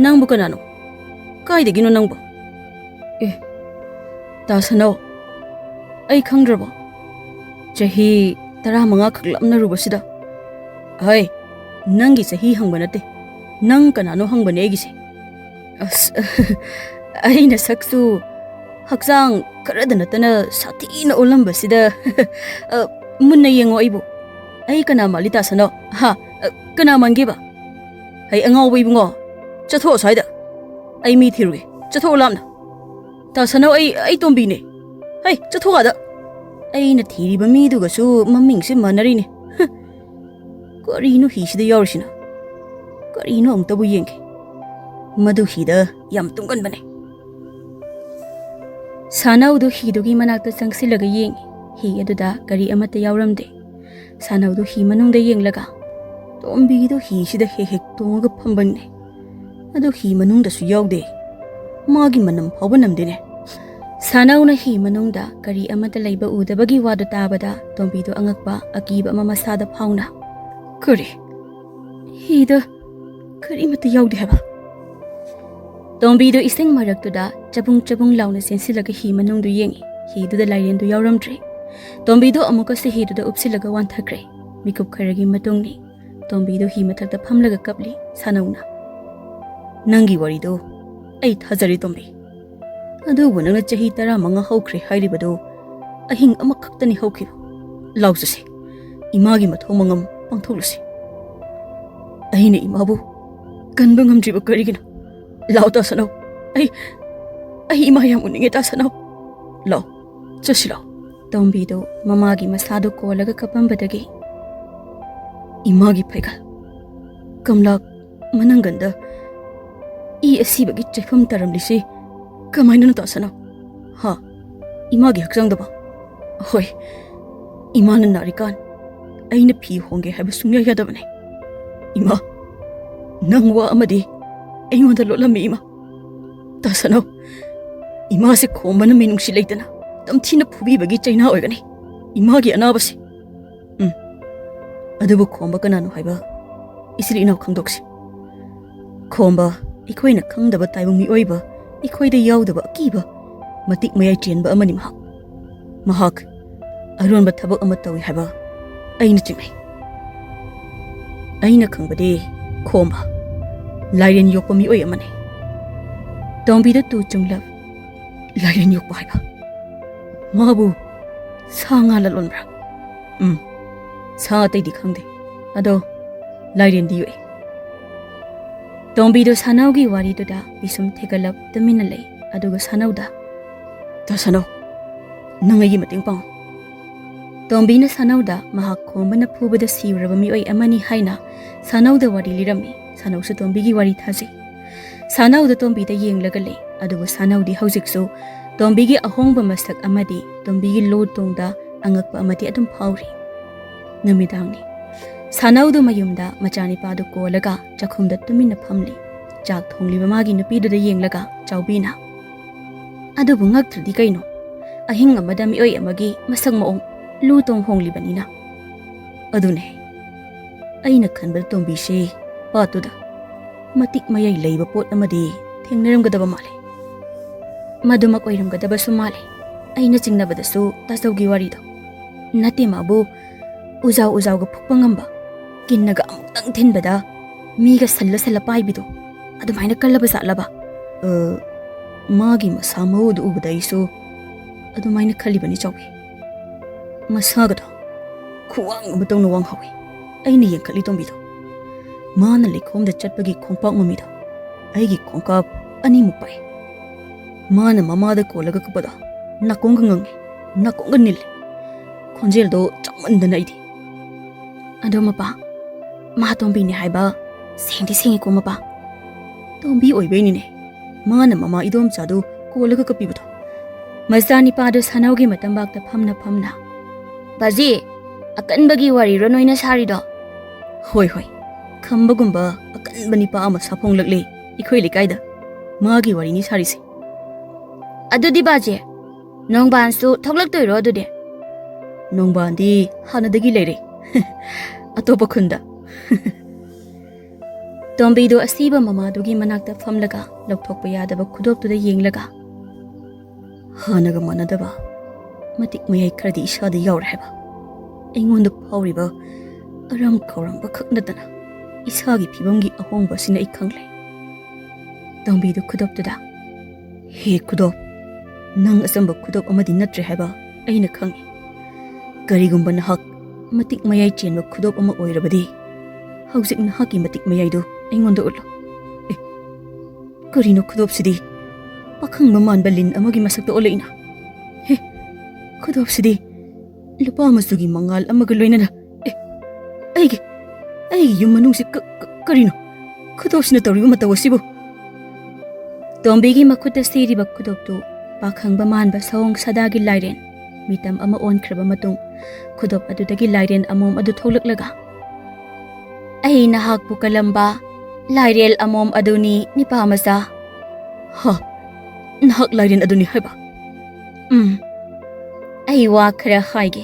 nangbu kanano kaidagino nangbu ta sanau ai khangrabo chahi tara manga khaklamna rubasida hai Nangi sahi hangbanate. Nang kanano hangbane egise. As aina saksu hakjang karadanatana satina olambasida munna yengo aibu. Ai kana malita sano ha kana mangiba. Hai angau ibungo. Chatho saida. Ai mi thiruge. Chatho lamna. Ta sano ai tombi ne. Hai chatho gada. Ai na thiriba mi dugasu maming se manari ne. Karino hisida yaurshina. Karino amtabu yenge. Madu hida yam tungkan bane. Sanaudu hidugi manakta sangsilaga yengi. Hi aduda kari amata yauramde. Sanaudu hi manungda yenglaga. Tombidu hi sida hek tonga pambanne. Adu hi manungda su yaude. Magi manam paubanamdene. Sanauna hi manungda kari amata laiba udabagi wadu tabada tombidu angakba akiba mamasada pauna. Kari. Hida kari mata yaude haba. Tombidu iseng maraktuda chabung launa sensilaga hi manungdu yengi. Hi duda lairendu yauramdre. Tombidu amuka se hi duda upsilaga wanthakre. Mikup karagi matungni. Tombidu hi matakta phamlaga kapli sanauna. Nangi warido ai thajari tombi. Adu bunanga chahi tara manga haukre hairibado ahing amakhaktani hauki. Lausase. Imagi mathomangam pangtholuse. Ahine imabu kanbangam driba karigina. Lauta sano. Ai ima yam uninge ta sano. Lau. Chasilo. Tombido mamagi masado kolaga kapambadagi. Imagi paigal. Kamlak mananganda I asibagi chaifam taramlisi kamaina na tasana. Ha. Imagi hakjangdaba. Hoi. Imana narikan. Aina pi honge haba sungya yadabane. Ima. Nangwa amadi. Ayonda lolami ima. Tasano. Ima se khomba na minungsi leitana. Tamthina phubibagi chaina oigani. Imagi anabasi. Adubu khomba kanano haiba. Isiri inaw khangdoksi. Khomba ikoina khangdaba taibung mi oiba ikoida yaudaba akiba matik mayai chenba amani mahak aronba thabak ama tawi haba aina chingai aina khangbade khomba lairen yokpa mi oi amane tombi da tu chungla lairen yokpa haiba mabu sanga lalonbra sa tai di khangde ado lairen di oi Tombido sanaugi wari duda bisum thegalap tamina lei aduga sanauda ta sanau nangai mating pang Tombina sanauda mahak khombana phubada siuraba mi oi amani haina sanauda wari lirami sanausu tombigi wari thasi sanauda tombida yenglaga lei aduga sanaudi haujiksu tombigi ahongba masak amadi tombigi lo tongda angakpa amadi adum phauri namidangni Sanaudu mayumda machani padu kolaga chakhumda tumina phamli chak thongliba magi nupiduda yenglaga chawbina adubu ngaktradi kaino ahing amada mi oi amagi masang maong lutong honglibanina adune aina khanba tombi se patuda matik mayai leiba pot amadi thengnaramgadaba male maduma koiramgadaba sumale aina chingnabadasu tasawgi warido nati mabu uzaw ga phukpangamba kinnaga amutang thinbada miga salla paibido adumaina kallaba salaba magi masamawdu ubadaisu adumaina khalibani chawbi masagado khuwang amatong nawang hawi aina yengkhali tombido mana likhomda chatpagi khongpak mamido aigi khongkap ani mupai mana mamada kolaga kapada nakonga ngangi nakonga nil khonjeldo chamandana idi ado mapa ma tombi ni haiba sengi ko mapa tombi oibeni ne mana mama idom chadu kolaga kapibudo masani padu sanaugi matambak ta phamna baji akanbagi wari ro noina sarido hoi khambagumba akanbani pa ama sapong lagle ikhoi likaida magi wari ni sarisi adudi baji nongban su thoklak toiro adude nongbandi hanadagi leire atopa khunda tombido asiba mamadugi manakta famlaga lokthokpa yadaba khudoptuda yenglaga hanaga manadaba matik mayai khardi isada yaur heba aingonda phawriba aram khawramba khaknatana ꯏꯁꯥꯒꯤ ꯐꯤꯕꯝꯒꯤ ꯑꯍꯣꯡꯕ ꯑꯁꯤꯅ ꯑꯩ ꯈꯪꯂꯦ꯫ ꯇꯣꯝꯕꯤꯗꯨ ꯈꯨꯗꯣꯞꯇꯨꯗ "ꯍꯦ ꯈꯨꯗꯣꯞ, ꯅꯪ ꯑꯆꯝꯕ ꯈꯨꯗꯣꯞ ꯑꯃꯗꯤ ꯅꯠꯇ꯭ꯔꯦ ꯍꯥꯏꯕ ꯑꯩꯅ ꯈꯪꯏ꯫ ꯀꯔꯤꯒꯨꯝꯕ ꯅꯍꯥꯛ ꯃꯇꯤꯛ ꯃꯌꯥꯏ ꯆꯦꯟꯕ ꯈꯨꯗꯣꯞ ꯑꯃ ꯑꯣꯏꯔꯕꯗꯤ ꯍꯧꯖꯤꯛ ꯅꯍꯥꯛꯀꯤ ꯃꯇꯤꯛ ꯃꯌꯥꯏꯗꯨ ꯑꯩꯉꯣꯟꯗ ꯎꯠꯂꯨ." ꯀꯔꯤꯅꯣ ꯈꯨꯗꯣꯞꯁꯤꯗꯤ ꯄꯥꯈꯪꯕ ꯃꯥꯟꯕ ꯂꯤꯟ ꯑꯃꯒꯤ ꯃꯁꯛꯇ ꯑꯣꯜꯂꯛꯏꯅ? ꯍꯦ, ꯈꯨꯗꯣꯞꯁꯤꯗꯤ ꯂꯨꯄꯥ ꯃꯆꯨꯒꯤ ꯃꯉꯥꯜ ꯑꯃꯒ ꯂꯣꯏꯅꯅ ꯑꯩꯒꯤ ꯌꯨꯝ ꯃꯅꯨꯡꯁꯤ ꯀꯔꯤꯅꯣ ꯈꯨꯗꯣꯞꯁꯤꯅ ꯇꯧꯔꯤꯕ ꯃꯇꯧ ꯑꯁꯤꯕꯨ? ꯇꯣꯝꯕꯤꯒꯤ ꯃꯈꯨꯠꯇ ꯁꯤꯔꯤꯕ ꯈꯨꯗꯣꯞꯇꯨ ꯄꯥꯈꯪꯕ ꯃꯥꯟꯕ ꯁꯑꯣꯡ ꯁꯥꯗꯥꯒꯤ ꯂꯥꯏꯔꯦꯟ ꯃꯤꯇꯝ ꯑꯃ ꯑꯣꯟꯈ꯭ꯔꯕ ꯃꯇꯨꯡ ꯈꯨꯗꯣꯞ ꯑꯗꯨꯗꯒꯤ ꯂꯥꯏꯔꯦꯟ ꯑꯃꯣꯝ ꯑꯗꯨ ꯊꯣꯛꯂꯛꯂꯒ "ꯑꯩ ꯅꯍꯥꯛꯄꯨ ꯀꯜꯂꯝꯕ ꯂꯥꯏꯔꯦꯜ ꯑꯃꯣꯝ ꯑꯗꯨꯅꯤ ꯅꯤꯄꯥꯃꯆꯥ." "ꯍꯥ, ꯅꯍꯥꯛ ꯂꯥꯏꯔꯦꯟ ꯑꯗꯨꯅꯤ ꯍꯥꯏꯕ?" "ꯑꯩ ꯋꯥ ꯈꯔ ꯍꯥꯏꯒꯦ,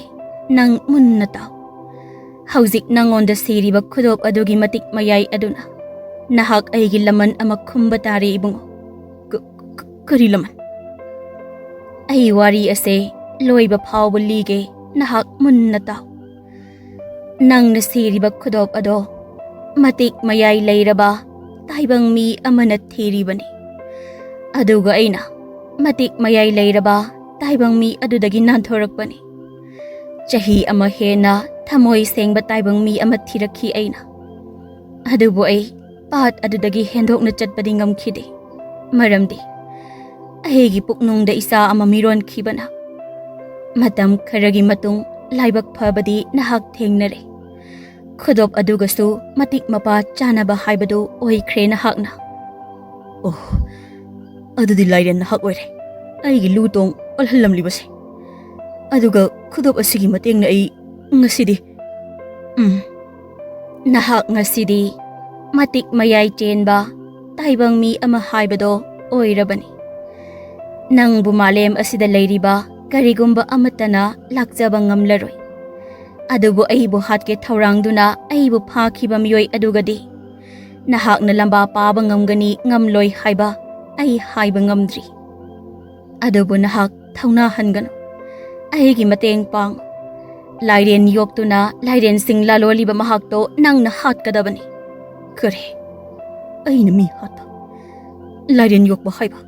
ꯅꯪ ꯃꯨꯟꯅ ꯇꯥꯎ꯫ ꯍꯧꯖꯤꯛ ꯅꯪꯉꯣꯟꯗ ꯁꯤꯔꯤꯕ ꯈꯨꯗꯣꯞ ꯑꯗꯨꯒꯤ ꯃꯇꯤꯛ ꯃꯌꯥꯏ ꯑꯗꯨꯅ ꯅꯍꯥꯛ ꯑꯩꯒꯤ ꯂꯃꯟ ꯑꯃ ꯈꯨꯝꯕ ꯇꯥꯔꯦ ꯏꯕꯨꯡꯉꯣ." "ꯀꯔꯤ ꯂꯃꯟ?" "ꯑꯩ ꯋꯥꯔꯤ ꯑꯁꯦ ꯂꯣꯏꯕ ꯐꯥꯎꯕ ꯂꯤꯒꯦ, ꯅꯍꯥꯛ ꯃꯨꯟꯅ ꯇꯥꯎ꯫ ꯅꯪꯅ ꯁꯤꯔꯤꯕ ꯈꯨꯗꯣꯞ ꯑꯗꯣ ꯃꯇꯤꯛ ꯃꯌꯥꯏ ꯂꯩꯔꯕ ꯇꯥꯏꯕꯪ ꯃꯤ ꯑꯃꯅ ꯊꯤꯔꯤꯕꯅꯤ꯫ ꯑꯗꯨꯒ ꯑꯩꯅ ꯃꯇꯤꯛ ꯃꯌꯥꯏ ꯂꯩꯔꯕ ꯇꯥꯏꯕꯪ ꯃꯤ ꯑꯗꯨꯗꯒꯤ ꯅꯥꯟꯊꯣꯔꯛꯄꯅꯤ꯫ ꯆꯍꯤ ꯑꯃ ꯍꯦꯟꯅ ꯊꯃꯣꯏ ꯁꯦꯡꯕ ꯇꯥꯏꯕꯪ ꯃꯤ ꯑꯃ ꯊꯤꯔꯛꯈꯤ ꯑꯩꯅ꯫ ꯑꯗꯨꯕꯨ ꯑꯩ ꯄꯥꯠ ꯑꯗꯨꯗꯒꯤ ꯍꯦꯟꯗꯣꯛꯅ ꯆꯠꯄꯗꯤ ꯉꯝꯈꯤꯗꯦ, ꯃꯔꯝꯗꯤ ꯑꯩꯒꯤ ꯄꯨꯛꯅꯨꯡꯗ ꯏꯆꯥ ꯑꯃ ꯃꯤꯔꯣꯟꯈꯤꯕꯅ꯫ ꯃꯇꯝ ꯈꯔꯒꯤ ꯃꯇꯨꯡ ꯂꯥꯏꯕꯛ ꯐꯕꯗꯤ ꯅꯍꯥꯛ ꯊꯦꯡꯅꯔꯦ꯫ ꯈꯨꯗꯣꯞ ꯑꯗꯨꯒꯁꯨ ꯃꯇꯤꯛ ꯃꯄꯥ ꯆꯥꯅꯕ ꯍꯥꯏꯕꯗꯨ ꯑꯣꯏꯈ꯭ꯔꯦ ꯅꯍꯥꯛꯅ." "ꯑꯣ, ꯑꯗꯨꯗꯤ ꯂꯥꯏꯔꯦꯟ ꯅꯍꯥꯛ ꯑꯣꯏꯔꯦ ꯑꯩꯒꯤ ꯂꯨ ꯇꯣꯡ ꯑꯣꯜꯍꯜꯂꯝꯂꯤꯕꯁꯦ꯫ ꯑꯗꯨꯒ ꯈꯨꯗꯣꯞ ꯑꯁꯤꯒꯤ ꯃꯇꯦꯡꯅ ꯑꯩ ꯉꯁꯤꯗꯤ..." "ꯅꯍꯥꯛ ꯉꯁꯤꯗꯤ ꯃꯇꯤꯛ ꯃꯌꯥꯏ ꯆꯦꯟꯕ ꯇꯥꯏꯕꯪ ꯃꯤ ꯑꯃ ꯍꯥꯏꯕꯗꯣ ꯑꯣꯏꯔꯕꯅꯤ꯫ ꯅꯪꯕꯨ ꯃꯥꯂꯦꯝ ꯑꯁꯤꯗ ꯂꯩꯔꯤꯕ ꯀꯔꯤꯒꯨꯝꯕ ꯑꯃꯠꯇꯅ ꯂꯥꯛꯆꯕ ꯉꯝꯂꯔꯣꯏ꯫ ꯑꯗꯨꯕꯨ ꯑꯩꯕꯨ ꯍꯥꯠꯀꯦ ꯊꯧꯔꯥꯡꯗꯨꯅ ꯑꯩꯕꯨ ꯐꯥꯈꯤꯕ ꯃꯤꯑꯣꯏ ꯑꯗꯨꯒꯗꯤ ꯅꯍꯥꯛꯅ ꯂꯝꯕꯥ ꯄꯥꯕ ꯉꯝꯒꯅꯤ ꯉꯝꯂꯣꯏ ꯍꯥꯏꯕ ꯑꯩ ꯍꯥꯏꯕ ꯉꯝꯗ꯭ꯔꯤ꯫ ꯑꯗꯨꯕꯨ ꯅꯍꯥꯛ ꯊꯧꯅꯥ ꯍꯟꯒꯅꯨ, ꯑꯩꯒꯤ ꯃꯇꯦꯡ ꯄꯥꯡꯉꯨ꯫ ꯂꯥꯏꯔꯦꯟ ꯌꯣꯛꯇꯨꯅ ꯂꯥꯏꯔꯦꯟꯁꯤꯡ ꯂꯥꯂꯣꯜꯂꯤꯕ ꯃꯍꯥꯛꯇꯣ ꯅꯪꯅ ꯍꯥꯠꯀꯗꯕꯅꯤ." "ꯀꯔꯤ? ꯑꯩꯅ ꯃꯤ ꯍꯥꯠꯄ? ꯂꯥꯏꯔꯦꯟ ꯌꯣꯛꯄ ꯍꯥꯏꯕ?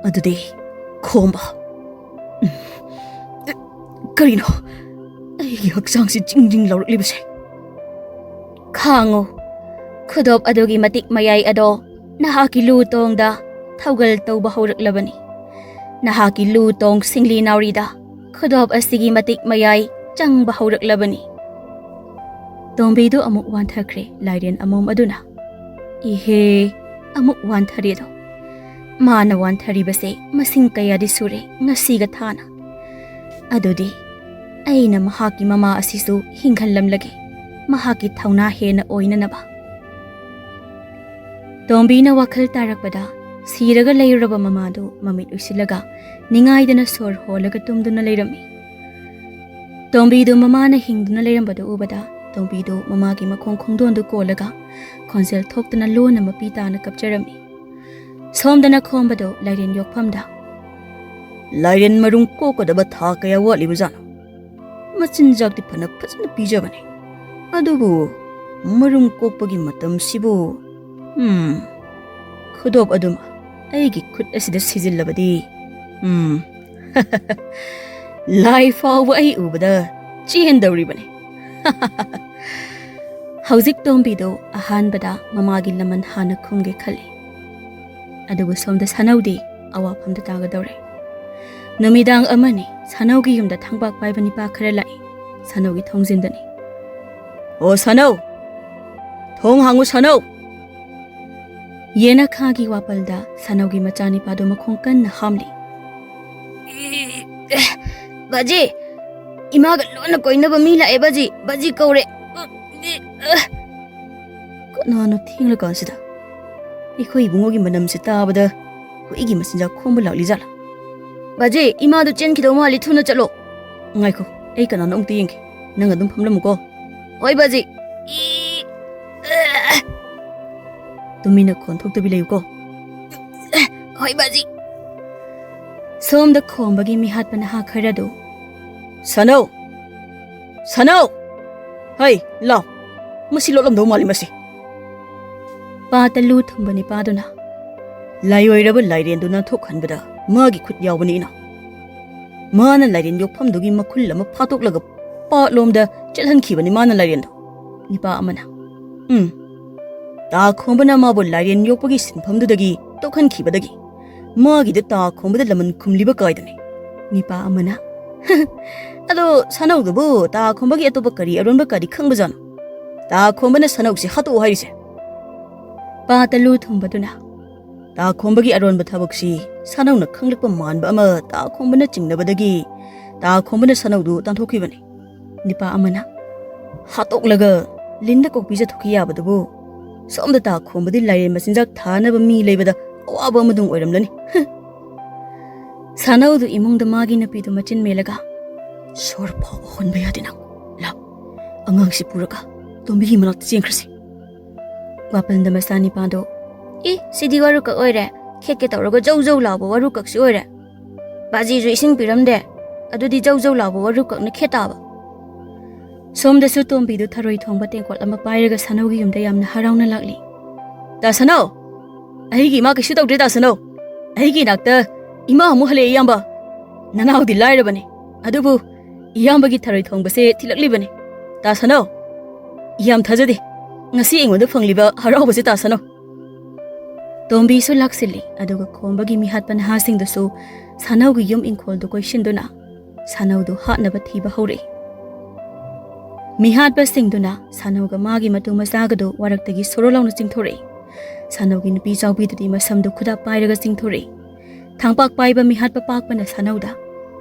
ꯑꯗꯨꯗꯤ ꯈꯣꯝꯕ? ꯀꯔꯤꯅꯣ ꯑꯩꯒꯤ ꯍꯛꯆꯥꯡꯁꯤ ꯖꯤꯡ ꯖꯤꯡ ꯂꯥꯎꯔꯛꯂꯤꯕꯁꯦ?" "ꯈꯥꯡꯉꯨ, ꯈꯨꯗꯣꯞ ꯑꯗꯨꯒꯤ ꯃꯇꯤꯛ ꯃꯌꯥꯏ ꯑꯗꯣ ꯅꯍꯥꯛꯀꯤ ꯂꯨ ꯇꯣꯡꯗ ꯊꯧꯒꯜ ꯇꯧꯕ ꯍꯧꯔꯛꯂꯕꯅꯤ꯫ ꯅꯍꯥꯛꯀꯤ ꯂꯨ ꯇꯣꯡ ꯁꯤꯡꯂꯤ ꯅꯥꯎꯔꯤꯗ ꯈꯨꯗꯣꯞ ꯑꯁꯤꯒꯤ ꯃꯇꯤꯛ ꯃꯌꯥꯏ ꯆꯪꯕ ꯍꯧꯔꯛꯂꯕꯅꯤ." ꯇꯣꯝꯕꯤꯗꯨ ꯑꯃꯨꯛ ꯋꯥꯟꯊꯈ꯭ꯔꯦ ꯂꯥꯏꯔꯦꯟ ꯑꯃꯣꯝ ꯑꯗꯨꯅ "ꯏꯍꯦ" ꯑꯃꯨꯛ ꯋꯥꯟꯊꯔꯦꯗꯣ꯫ ꯃꯥꯅ ꯋꯥꯟꯊꯔꯤꯕꯁꯦ ꯃꯁꯤꯡ ꯀꯌꯥꯗꯤ ꯁꯨꯔꯦ ꯉꯁꯤꯒ ꯊꯥꯅ꯫ ꯑꯗꯨꯗꯤ ꯑꯩꯅ ꯃꯍꯥꯛꯀꯤ ꯃꯃꯥ ꯑꯁꯤꯁꯨ ꯍꯤꯡꯍꯜꯂꯝꯂꯒꯦ, ꯃꯍꯥꯛꯀꯤ ꯊꯧꯅꯥ ꯍꯦꯟꯅ ꯑꯣꯏꯅꯅꯕ꯫ ꯇꯣꯝꯕꯤꯅ ꯋꯥꯈꯜ ꯇꯥꯔꯛꯄꯗ ꯁꯤꯔꯒ ꯂꯩꯔꯨꯔꯕ ꯃꯃꯥꯗꯨ ꯃꯃꯤꯠ ꯎꯏꯁꯤꯜꯂꯒ ꯅꯤꯡꯉꯥꯏꯗꯅ ꯁꯣꯔ ꯍꯣꯜꯂꯒ ꯇꯨꯝꯗꯨꯅ ꯂꯩꯔꯝꯃꯤ꯫ ꯇꯣꯝꯕꯤꯗꯨ ꯃꯃꯥꯅ ꯍꯤꯡꯗꯨꯅ ꯂꯩꯔꯝꯕꯗꯨ ꯎꯕꯗ ꯇꯣꯝꯕꯤꯗꯨ ꯃꯃꯥꯒꯤ ꯃꯈꯣꯡ ꯈꯣꯡꯗꯣꯟꯗꯨ ꯀꯣꯜꯂꯒ ꯈꯣꯟꯖꯦꯜ ꯊꯣꯛꯇꯨꯅ ꯂꯣꯟꯅ ꯃꯄꯤ ꯇꯥꯅ ꯀꯞꯆꯔꯝꯃꯤ꯫ ꯁꯣꯝꯗꯅ ꯈꯣꯝꯕꯗꯨ ꯂꯥꯏꯔꯦꯟ ꯌꯣꯛꯐꯝꯗ "ꯂꯥꯏꯔꯦꯟ ꯃꯔꯨꯝ ꯀꯣꯛꯀꯗꯕ ꯊꯥ ꯀꯌꯥ ꯋꯥꯠꯂꯤꯕꯖꯥꯠꯅꯣ? ꯃꯆꯤꯟꯖꯥꯛꯇꯤ ꯐꯖꯅ ꯄꯤꯖꯕꯅꯤ, ꯑꯗꯨꯕꯨ ꯃꯔꯨꯝ ꯀꯣꯛꯄꯒꯤ ꯃꯇꯝꯁꯤꯕꯨ ꯈꯨꯗꯣꯞ ꯑꯗꯨꯃ ꯑꯩꯒꯤ ꯈꯨꯠ ꯑꯁꯤꯗ ꯁꯤꯖꯤꯜꯂꯕꯗꯤ ꯂꯥꯏ ꯐꯥꯎꯕ ꯑꯩ ꯎꯕꯗ ꯆꯦꯟꯗꯧꯔꯤꯕꯅꯤ." ꯍꯧꯖꯤꯛ ꯇꯣꯝꯕꯤꯗꯨ ꯑꯍꯥꯟꯕꯗ ꯃꯃꯥꯒꯤ ꯂꯃꯟ ꯍꯥꯟꯅ ꯈꯨꯝꯒꯦ ꯈꯜꯂꯤ꯫ ꯑꯗꯨꯕꯨ ꯁꯣꯝꯗ ꯁꯥꯅꯧꯗꯤ ꯑꯋꯥꯐꯝꯗ ꯇꯥꯒꯗꯧꯔꯦ꯫ ꯅꯨꯃꯤꯗꯥꯡ ꯑꯃꯅꯤ ꯁꯥꯅꯧꯒꯤ ꯌꯨꯝꯗ ꯊꯥꯡꯕꯥꯛ ꯄꯥꯏꯕ ꯅꯤꯄꯥ ꯈꯔ ꯂꯥꯛꯏ꯫ ꯁꯥꯅꯧꯒꯤ ꯊꯣꯡꯖꯤꯟꯗꯅꯤ꯫ "ꯑꯣ ꯁꯥꯅꯧ, ꯊꯣꯡ ꯍꯥꯡꯉꯨ ꯁꯥꯅꯧ!" ꯌꯦꯅꯈꯥꯒꯤ ꯋꯥꯄꯜꯗ ꯁꯥꯅꯧꯒꯤ ꯃꯆꯥꯅꯤꯄꯥꯗꯨ ꯃꯈꯣꯡ ꯀꯟꯅ ꯍꯥꯝꯂꯤ꯫ "ꯕꯥꯖꯤ, ꯏꯃꯥꯒ ꯂꯣꯟꯅ ꯀꯣꯏꯅꯕ ꯃꯤ ꯂꯥꯛꯑꯦ ꯕꯥꯖꯤ, ꯕꯥꯖꯤ ꯀꯧꯔꯦ." "ꯀꯅꯥꯅꯣ ꯊꯦꯡꯂꯀꯥꯟꯁꯤꯗ? ꯑꯩꯈꯣꯏ ꯏꯕꯨꯡꯉꯣꯒꯤ ꯃꯅꯝꯁꯤ ꯇꯥꯕꯗ ꯍꯨꯏꯒꯤ ꯃꯆꯤꯟꯖꯥꯛ ꯈꯣꯝꯕ ꯂꯥꯛꯂꯤꯖꯥꯠꯂꯥ?" "ꯕꯥꯖꯤ, ꯏꯃꯥꯗꯨ ꯆꯦꯟꯈꯤꯗꯧ ꯃꯥꯜꯂꯤ, ꯊꯨꯅ ꯆꯠꯂꯣ." "ꯉꯥꯏꯈꯣ, ꯑꯩ ꯀꯅꯥꯅꯣ ꯑꯃꯨꯛꯇ ꯌꯦꯡꯒꯦ, ꯅꯪ ꯑꯗꯨꯝ ꯐꯝꯂꯝꯃꯨꯀꯣ." "ꯍꯣꯏ ꯕꯥꯖꯤ." "ꯇꯨꯃꯤꯟꯅ ꯈꯣꯟ ꯊꯣꯛꯇꯕꯤ ꯂꯩꯌꯨꯀꯣ." "ꯍꯣꯏ ꯕꯥꯖꯤ." ꯁꯣꯝꯗ ꯈꯣꯝꯕꯒꯤ ꯃꯤꯍꯥꯠꯄ ꯅꯍꯥ ꯈꯔꯗꯨ "ꯁꯥꯅꯧ, ꯁꯥꯅꯧ! ꯍꯩ ꯂꯥꯎ, ꯃꯁꯤ ꯂꯣꯠꯂꯝꯗꯧ ꯃꯥꯜꯂꯤ ꯃꯁꯤ꯫ ꯄꯥꯇꯂꯨ ꯊꯨꯝꯕ ꯅꯤꯄꯥꯗꯨꯅ ꯂꯥꯏꯑꯣꯏꯔꯕ ꯂꯥꯏꯔꯦꯟꯗꯨꯅ ꯊꯣꯛꯍꯟꯕꯗ ꯃꯥꯒꯤ ꯈꯨꯠ ꯌꯥꯎꯕꯅꯤꯅ ꯃꯥꯅ ꯂꯥꯏꯔꯦꯟ ꯌꯣꯛꯐꯝꯗꯨꯒꯤ ꯃꯈꯨꯜ ꯑꯃ ꯐꯥꯠꯇꯣꯛꯂꯒ ꯄꯥꯠꯂꯣꯝꯗ ꯆꯠꯍꯟꯈꯤꯕꯅꯤ ꯃꯥꯅ ꯂꯥꯏꯔꯦꯟꯗꯣ ꯅꯤꯄꯥ ꯑꯃꯅ ꯇꯥ ꯈꯣꯝꯕꯅ ꯃꯥꯕꯨ ꯂꯥꯏꯔꯦꯟ ꯌꯣꯛꯄꯒꯤ ꯁꯤꯟꯐꯝꯗꯨꯗꯒꯤ ꯇꯣꯛꯍꯟꯈꯤꯕꯗꯒꯤ ꯃꯥꯒꯤꯗ ꯇꯥ ꯈꯣꯝꯕꯗ ꯂꯃꯟ ꯈꯨꯝꯂꯤꯕ ꯀꯥꯏꯗꯅꯤ ꯅꯤꯄꯥ ꯑꯃꯅ ꯑꯗꯣ ꯁꯅꯧꯗꯨꯕꯨ ꯇꯥ ꯈꯣꯝꯕꯒꯤ ꯑꯇꯣꯞꯄ ꯀꯔꯤ ꯑꯔꯣꯟꯕ ꯀꯔꯤ ꯈꯪꯕꯖꯥꯅꯣ ꯇꯥ ꯈꯣꯝꯕꯅ ꯁꯅꯧꯁꯦ ꯍꯥꯠꯇꯣꯛꯑꯣ ꯍꯥꯏꯔꯤꯁꯦ ꯄꯥꯇꯂꯨ ꯊꯨꯝꯕꯗꯨꯅ ꯇꯥ ꯈꯣꯝꯕꯒꯤ ꯑꯔꯣꯟꯕ ꯊꯕꯛꯁꯤ ꯁꯅꯧꯅ ꯈꯪꯂꯛꯄ ꯃꯥꯟꯕ ꯑꯃ ꯇꯥ ꯈꯣꯝꯕꯅ ꯆꯤꯡꯅꯕꯗꯒꯤ ꯇꯥ ꯈꯣꯝꯕꯅ ꯁꯅꯧꯗꯨ ꯇꯥꯟꯊꯣꯛꯈꯤꯕꯅꯤ ꯅꯤꯄꯥ ꯑꯃꯅ ꯍꯥꯠꯇꯣꯛꯂꯒ ꯂꯤꯟꯗ ꯀꯣꯛꯄꯤꯖꯊꯣꯛꯈꯤ ꯌꯥꯕꯗꯨꯕꯨ ꯁꯣꯝꯗ ꯇꯥ ꯈꯣꯝꯕꯗꯤ ꯂꯥꯏꯔꯦꯟ ꯃꯆꯤꯟꯖꯥꯛ ꯊꯥꯅꯕ ꯃꯤ ꯂꯩꯕꯗ ꯑꯋꯥꯕ ꯑꯃꯗꯨꯝ ꯑꯣꯏꯔꯝꯂꯅꯤ ꯁꯅꯧꯗꯨ ꯏꯃꯨꯡꯗ ꯃꯥꯒꯤ ꯅꯨꯄꯤꯗꯨ ꯃꯆꯤꯟ ꯃꯦꯜꯂꯒ ꯁꯣꯔ ꯐꯥꯎꯕ ꯍꯣꯟꯕ ꯌꯥꯗꯦ ꯅꯪ ꯂꯥꯛ ꯑꯉꯥꯡꯁꯤ ꯄꯨꯔꯒ ꯇꯣꯝꯕꯤꯒꯤ ꯃꯅꯥꯛꯇ ꯆꯦꯟꯈ꯭ꯔꯁꯤ ꯋꯥꯄꯜꯗ ꯃꯆꯥ ꯅꯤꯄꯥꯗꯣ ꯁꯤꯗꯤ ꯋꯥꯔꯨꯀꯛ ꯑꯣꯏꯔꯦ ꯈꯦꯠꯀꯦ ꯇꯧꯔꯒ ꯖꯧ ꯖꯧ ꯂꯥꯎꯕ ꯋꯥꯔꯨꯀꯛꯁꯤ ꯑꯣꯏꯔꯦ ꯕꯥꯖꯤꯁꯨ ꯏꯁꯤꯡ ꯄꯤꯔꯝꯗꯦ ꯑꯗꯨꯗꯤ ꯖꯧ ꯖꯧ ꯂꯥꯎꯕ ꯋꯥꯔꯨꯀꯛꯅ ꯈꯦꯠꯇꯥꯕ ꯁꯣꯝꯗꯁꯨ ꯇꯣꯝꯕꯤꯗꯨ ꯊꯔꯣꯏ ꯊꯣꯡꯕ ꯇꯦꯡꯀꯣꯠ ꯑꯃ ꯄꯥꯏꯔꯒ ꯁꯅꯧꯒꯤ ꯌꯨꯝꯗ ꯌꯥꯝꯅ ꯍꯔꯥꯎꯅ ꯂꯥꯛꯂꯤ ꯇꯥ ꯁꯅꯧ ꯑꯩꯒꯤ ꯏꯃꯥ ꯀꯩꯁꯨ ꯇꯧꯗ꯭ꯔꯦ ꯇꯥ ꯁꯅꯧ ꯑꯩꯒꯤ ꯏꯅꯥꯛꯇ ꯏꯃꯥ ꯑꯃꯨꯛ ꯍꯜꯂꯛꯑꯦ ꯏꯌꯥꯝꯕ ꯅꯅꯥꯎꯗꯤ ꯂꯥꯏꯔꯕꯅꯤ ꯑꯗꯨꯕꯨ ꯏꯌꯥꯝꯕꯒꯤ ꯊꯔꯣꯏ ꯊꯣꯡꯕꯁꯦ ꯊꯤꯜꯂꯛꯂꯤꯕꯅꯤ ꯇꯥ ꯁꯅꯧ ꯌꯥꯝ ꯊꯥꯖꯗꯦ ꯉꯁꯤ ꯑꯩꯉꯣꯟꯗ ꯐꯪꯂꯤꯕ ꯍꯔꯥꯎꯕꯁꯦ ꯇꯥ ꯁꯅꯧ ꯇꯣꯝꯕꯤꯁꯨ ꯂꯥꯛꯁꯤꯜꯂꯤ ꯑꯗꯨꯒ ꯈꯣꯝꯕꯒꯤ ꯃꯤꯍꯥꯠꯄ ꯅꯍꯥꯁꯤꯡꯗꯨꯁꯨ ꯁꯅꯧꯒꯤ ꯌꯨꯝ ꯏꯪꯈꯣꯜꯗꯨ ꯀꯣꯏꯁꯤꯟꯗꯨꯅ ꯁꯅꯧꯗꯨ ꯍꯥꯠꯅꯕ ꯊꯤꯕ ꯍꯧꯔꯛꯏ ꯃꯤꯍꯥꯠꯄꯁꯤꯡꯗꯨꯅ ꯁꯅꯧꯒ ꯃꯥꯒꯤ ꯃꯇꯨ ꯃꯆꯥꯒꯗꯨ ꯋꯥꯔꯛꯇꯒꯤ ꯁꯣꯔꯣ ꯂꯥꯎꯅ ꯆꯤꯡꯊꯣꯔꯛꯏ ꯁꯅꯧꯒꯤ ꯅꯨꯄꯤ ꯆꯥꯎꯕꯤꯗꯨꯗꯤ ꯃꯁꯝꯗꯨ ꯈꯨꯗꯥꯞ ꯄꯥꯏꯔꯒ ꯆꯤꯡꯊꯣꯔꯛꯏ ꯊꯥꯡꯄꯥꯛ ꯄꯥꯏꯕ ꯃꯤꯍꯥꯠꯄ ꯄꯥꯛꯄꯅ ꯁꯅꯧꯗ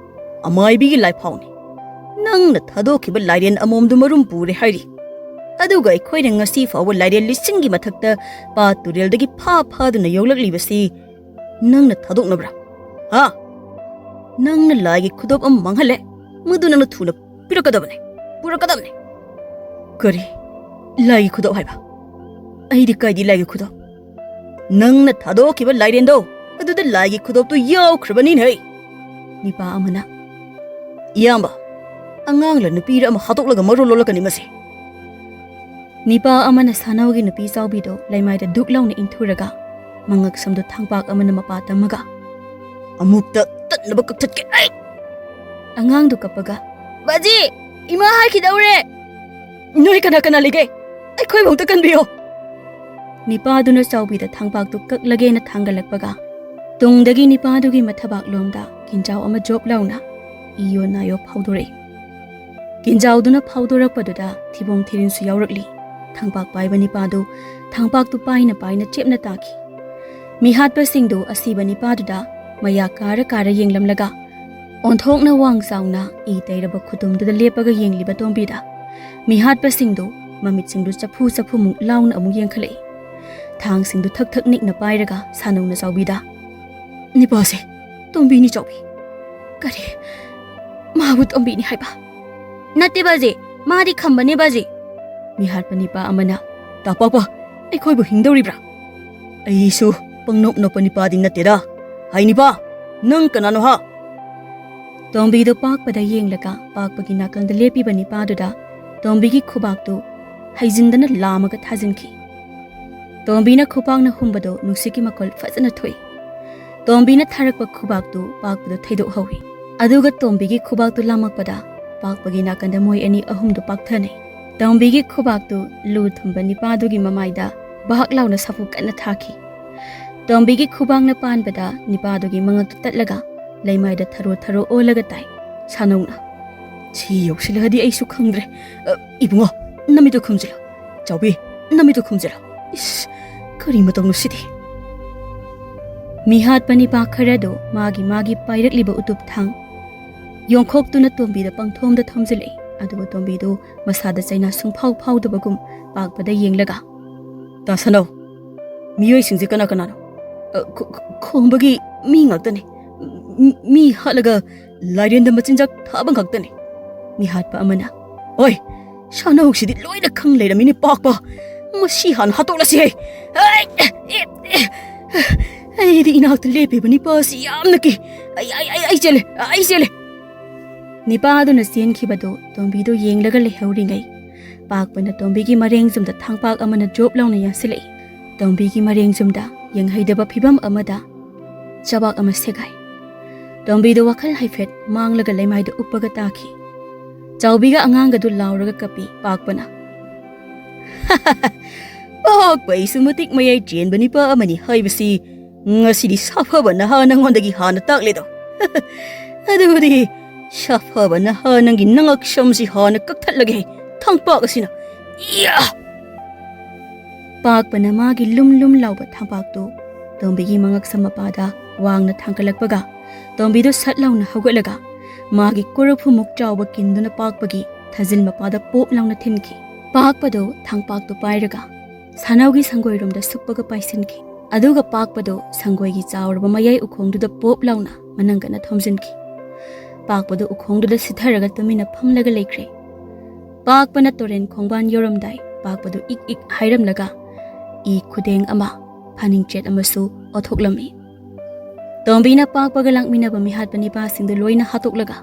ꯑꯃꯥꯏꯕꯤꯒꯤ ꯂꯥꯏꯐꯥꯎꯅꯤ ꯅꯪꯅ ꯊꯥꯗꯣꯛꯈꯤꯕ ꯂꯥꯏꯔꯦꯟ ꯑꯃꯣꯝꯗꯨ ꯃꯔꯨꯝ ꯄꯨꯔꯦ ꯍꯥꯏꯔꯤ ꯑꯗꯨꯒ ꯑꯩꯈꯣꯏꯅ ꯉꯁꯤ ꯐꯥꯎꯕ ꯂꯥꯏꯔꯦꯟ ꯂꯤꯁꯤꯡꯒꯤ ꯃꯊꯛꯇ ꯄꯥꯠ ꯇꯨꯔꯦꯜꯗꯒꯤ ꯐꯥꯗꯨꯅ ꯌꯧꯂꯛꯂꯤꯕꯁꯤ ꯅꯪꯅ ꯊꯥꯗꯣꯛꯅꯕ꯭ꯔꯥ ꯍꯥ ꯅꯪꯅ ꯂꯥꯏꯒꯤ ꯈꯨꯗꯣꯞ ꯑꯃ ꯃꯥꯡꯍꯜꯂꯦ ꯃꯗꯨ ꯅꯪꯅ ꯊꯨꯅ ꯄꯤꯔꯛꯀꯗꯕꯅꯤ ꯄꯨꯔꯛꯀꯗꯕꯅꯤ ꯀꯔꯤ ꯂꯥꯏꯒꯤ ꯈꯨꯗꯣꯞ ꯍꯥꯏꯕ ꯑꯩꯗꯤ ꯀꯥꯏꯗꯤ ꯂꯥꯏꯒꯤ ꯈꯨꯗꯣꯞ ꯅꯪꯅ ꯊꯥꯗꯣꯛꯈꯤꯕ ꯂꯥꯏꯔꯦꯟꯗꯣ ꯑꯗꯨꯗ ꯂꯥꯏꯒꯤ ꯈꯨꯗꯣꯞꯇꯨ ꯌꯥꯎꯈ꯭ꯔꯕꯅꯤꯅꯦ ꯅꯤꯄꯥ ꯑꯃꯅ ꯏꯌꯥꯝꯕ ꯑꯉꯥꯡꯂ ꯅꯨꯄꯤꯔ ꯑꯃ ꯍꯥꯠꯇꯣꯛꯂꯒ ꯃꯔꯣꯜ ꯂꯣꯜꯂꯛꯀꯅꯤ ꯃꯁꯤ ꯅꯤꯄꯥ ꯑꯃꯅ ꯁꯅꯧꯒꯤ ꯅꯨꯄꯤ ꯆꯥꯎꯕꯤꯗꯣ ꯂꯩꯃꯥꯏꯗ ꯗꯨꯛ ꯂꯥꯎꯅ ꯏꯟꯊꯨꯔꯒ ꯃꯉꯛ ꯁꯝꯗꯨ ꯊꯥꯡꯄꯥꯛ ꯑꯃꯅ ꯃꯄꯥ ꯇꯝꯃꯒ ꯑꯃꯨꯛꯇ ꯇꯠꯅꯕ ꯀꯛꯊꯠꯀꯦ ꯑꯩ ꯑꯉꯥꯡꯗꯨ ꯀꯞꯄꯒ ꯕꯥꯖꯤ ꯏꯃꯥ ꯍꯥꯏꯈꯤꯗꯧꯔꯦ ꯅꯣꯏ ꯀꯅꯥ ꯀꯅꯥ ꯂꯩꯒꯦ ꯑꯩꯈꯣꯏꯕꯨ ꯑꯝꯇ ꯀꯟꯕꯤꯌꯣ ꯅꯤꯄꯥꯗꯨꯅ ꯆꯥꯎꯕꯤꯗ ꯊꯥꯡꯄꯥꯛꯇꯨ ꯀꯛꯂꯒꯦꯅ ꯊꯥꯡꯒꯠꯂꯛꯄꯒ ꯇꯨꯡꯗꯒꯤ ꯅꯤꯄꯥꯗꯨꯒꯤ ꯃꯊꯕꯥꯛꯂꯣꯝꯗ ꯀꯤꯟꯖꯥꯎ ꯑꯃ ꯖꯣꯞ ꯂꯥꯎꯅ ꯏꯌꯣ ꯅꯥꯌꯣ ꯐꯥꯎꯗꯣꯔꯛꯏ ꯀꯤꯟꯖꯥꯎꯗꯨꯅ ꯐꯥꯎꯗꯣꯔꯛꯄꯗꯨꯗ ꯊꯤꯕꯣꯡ ꯊꯤꯔꯤꯟꯁꯨ ꯌꯥꯎꯔꯛꯂꯤ ꯊꯥꯡꯄꯥꯛ ꯄꯥꯏꯕ ꯅꯤꯄꯥꯗꯨ ꯊꯥꯡꯄꯥꯛꯇꯨ ꯄꯥꯏꯅ ꯄꯥꯏꯅ ꯆꯦꯞꯅ ꯇꯥꯈꯤ ꯃꯤꯍꯥꯠꯄꯁꯤꯡꯗꯨ ꯑꯁꯤꯕ ꯅꯤꯄꯥꯗꯨꯗ ꯃꯌꯥ ꯀꯥꯔ ꯀꯥꯔ ꯌꯦꯡꯂꯝꯂꯒ ꯑꯣꯟꯊꯣꯛꯅ ꯋꯥꯡ ꯆꯥꯎꯅ ꯏ ꯇꯩꯔꯕ ꯈꯨꯇꯨꯝꯗꯨꯗ ꯂꯦꯞꯄꯒ ꯌꯦꯡꯂꯤꯕ ꯇꯣꯝꯕꯤꯗ ꯃꯤꯍꯥꯠꯄꯁꯤꯡꯗꯨ ꯃꯃꯤꯠꯁꯤꯡꯗꯨ ꯆꯐꯨ ꯆꯐꯨꯃꯨꯛ ꯂꯥꯎꯅ ꯑꯃꯨꯛ ꯌꯦꯡꯈꯠꯂꯛꯏ ꯊꯥꯡꯁꯤꯡꯗꯨ ꯊꯛ ꯊꯛ ꯅꯤꯛꯅ ꯄꯥꯏꯔꯒ ꯁꯅꯧꯅ ꯆꯥꯎꯕꯤꯗ ꯅꯤꯄꯥꯁꯦ ꯇꯣꯝꯕꯤꯅꯤ ꯆꯥꯎꯕꯤ ꯀꯔꯤ ꯃꯥꯕꯨ ꯇꯣꯝꯕꯤꯅꯤ ꯍꯥꯏꯕ ꯅꯠꯇꯦ ꯕꯥꯖꯤ ꯃꯥꯗꯤ ꯈꯝꯕꯅꯦ ꯕꯥꯖꯤ ꯃꯤꯍꯥꯠꯄ ꯅꯤꯄꯥ ꯑꯃꯅ ꯇꯥꯄꯥꯛꯄ ꯑꯩꯈꯣꯏꯕꯨ ꯍꯤꯡꯗꯧꯔꯤꯕ꯭ꯔꯥ ꯑꯩꯁꯨ ꯄꯪꯅꯣꯞ ꯅꯣꯞꯄ ꯅꯤꯄꯥꯗꯤ ꯅꯠꯇꯦꯗ ꯍꯥꯏ ꯅꯤꯄꯥ ꯅꯪ ꯀꯅꯥꯅꯣ ꯍꯥ ꯇꯣꯝꯕꯤꯗꯨ ꯄꯥꯛꯄꯗ ꯌꯦꯡꯂꯒ ꯄꯥꯛꯄꯒꯤ ꯅꯥꯀꯜꯗ ꯂꯦꯞꯄꯤꯕ ꯅꯤꯄꯥꯗꯨꯗ ꯇꯣꯝꯕꯤꯒꯤ ꯈꯨꯕꯥꯛꯇꯨ ꯍꯩꯖꯤꯟꯗꯅ ꯂꯥꯝꯃꯒ ꯊꯥꯖꯤꯟꯈꯤ ꯇꯣꯝꯕꯤꯅ ꯈꯨꯄꯥꯛꯅ ꯍꯨꯝꯕꯗꯣ ꯅꯨꯡꯁꯤꯠꯀꯤ ꯃꯈꯣꯜ ꯐꯖꯅ ꯊꯣꯛꯏ ꯇꯣꯝꯕꯤꯅ ꯊꯥꯔꯛꯄ ꯈꯨꯕꯥꯛꯇꯨ ꯄꯥꯛꯄꯗ ꯊꯩꯗꯣꯛꯍꯧꯏ ꯑꯗꯨꯒ ꯇꯣꯝꯕꯤꯒꯤ ꯈꯨꯕꯥꯛꯇꯨ ꯂꯥꯝꯃꯛꯄꯗ ꯄꯥꯛꯄꯒꯤ ꯅꯥꯀꯟꯗ ꯃꯣꯏ ꯑꯅꯤ ꯑꯍꯨꯝꯗꯨ ꯄꯥꯛꯊꯅꯩ ꯇꯣꯝꯕꯤꯒꯤ ꯈꯨꯕꯥꯛꯇꯨ ꯂꯨ ꯊꯨꯝꯕ ꯅꯤꯄꯥꯗꯨꯒꯤ ꯃꯃꯥꯏꯗ ꯕꯥꯛ ꯂꯥꯎꯅ ꯁꯥꯐꯨ ꯀꯟꯅ ꯊꯥꯈꯤ ꯇꯣꯝꯕꯤꯒꯤ ꯈꯨꯕꯥꯛꯅ ꯄꯥꯟꯕꯗ ꯅꯤꯄꯥꯗꯨꯒꯤ ꯃꯉꯛꯇꯨ ꯇꯠꯂꯒ ꯂꯩꯃꯥꯏꯗ ꯊꯔꯣ ꯊꯔꯣ ꯑꯣꯜꯂꯒ ꯇꯥꯏ ꯁꯅꯧꯅ ꯁꯤ ꯌꯧꯁꯤꯜꯂꯛꯑꯗꯤ ꯑꯩꯁꯨ ꯈꯪꯗ꯭ꯔꯦ ꯏꯕꯨꯡꯉꯣ ꯅꯃꯤꯠꯇꯨ ꯈꯨꯝꯖꯤꯜꯂꯣ ꯆꯥꯎꯕꯤ ꯅꯃꯤꯠꯇꯨ ꯈꯨꯝꯖꯤꯜꯂꯣ ꯏꯁ ꯀꯔꯤ ꯃꯇꯧꯅꯣ ꯁꯤꯗꯤ ꯃꯤꯍꯥꯠꯄ ꯅꯤꯄꯥ ꯈꯔꯗꯨ ꯃꯥꯒꯤ ꯃꯥꯒꯤ ꯄꯥꯏꯔꯛꯂꯤꯕ ꯎꯇꯨꯞ ꯊꯥꯡ ꯌꯣꯡꯈꯣꯛꯇꯨꯅ ꯇꯣꯝꯕꯤꯗ ꯄꯪꯊꯣꯝꯗ ꯊꯣꯝꯖꯤꯜꯂꯛꯏ ꯑꯗꯨꯕꯨ ꯇꯣꯝꯕꯤꯗꯨ ꯃꯁꯥꯗ ꯆꯩꯅꯥ ꯁꯨꯡꯐꯥꯎ ꯐꯥꯎꯗꯕꯒꯨꯝ ꯄꯥꯛꯄꯗ ꯌꯦꯡꯂꯒ ꯇꯥꯁꯅꯧ ꯃꯤꯑꯣꯏꯁꯤꯡꯁꯦ ꯀꯅꯥ ꯀꯅꯥꯅꯣ ꯈꯣꯡꯕꯒꯤ ꯃꯤ ꯉꯥꯛꯇꯅꯤ ꯃꯤ ꯍꯥꯠꯂꯒ ꯂꯥꯏꯔꯦꯟꯗ ꯃꯆꯤꯟꯖꯥꯛ ꯊꯥꯕ ꯉꯥꯛꯇꯅꯤ ꯃꯤꯍꯥꯠꯄ ꯑꯃꯅ ꯍꯣꯏ ꯁꯅꯧꯁꯤꯗꯤ ꯂꯣꯏꯅ ꯈꯪ ꯂꯩꯔꯝꯃꯤꯅꯦ ꯄꯥꯛꯄ ꯃꯁꯤ ꯍꯥꯟꯅ ꯍꯥꯠꯇꯣꯛꯂꯁꯤ ꯑꯩꯗꯤ ꯏꯅꯥꯛꯇ ꯂꯦꯞꯄꯤꯕ ꯅꯤꯄꯥꯁꯤ ꯌꯥꯝꯅ ꯀꯤ ꯑꯩ ꯆꯦꯜꯂꯦ ꯅꯤꯄꯥꯗꯨꯅ ꯆꯦꯟꯈꯤꯕꯗꯨ ꯇꯣꯝꯕꯤꯗꯨ ꯌꯦꯡꯂꯒ ꯂꯩꯍꯧꯔꯤꯉꯩ ꯄꯥꯛꯄꯅ ꯇꯣꯝꯕꯤꯒꯤ ꯃꯔꯦꯡꯖꯨꯝꯗ ꯊꯥꯡꯄꯥꯛ ꯑꯃꯅ ꯖꯣꯞ ꯂꯥꯎꯅ ꯌꯥꯟꯁꯤꯜꯂꯛꯏ Tombigi marengjumda yenghaidaba phibam amada chabak ama segai. Tombido wakal haifet manglaga laimaida uppaga taki. Chaubiga anganga du lauraga kapi pakpana. Pakpa isu matik mayai chenbani pa amani haibasi ngasidi safaba naha nangondagi hana takledo. Adudi safaba naha nangi nangak shamsi hana kaktatlage thangpak asina. Yeah! Pakpana magi lum lauba thangpakto Tombigi mangak samapada wangna thangkalakpaga Tombido satlauna haugatlaga magi kurapu muk chawba kinduna pakpagi thazil mapada pop launa thinki pakpado thangpakto pairaga sanaugi sangoiromda suppaga paisinki aduga pakpado sangoigi chawrba mayai ukhongduda pop launa manangana thomjinki pakpado ukhongduda sitharaga tumina phamlaga leikre pakpana toren khongban yoromdai pakpado ik hairamlaga I khudeng ama phaning chet amasu othoklami Tombina pakpaga langmina ba mihat pani pa singdu loina hatoklaga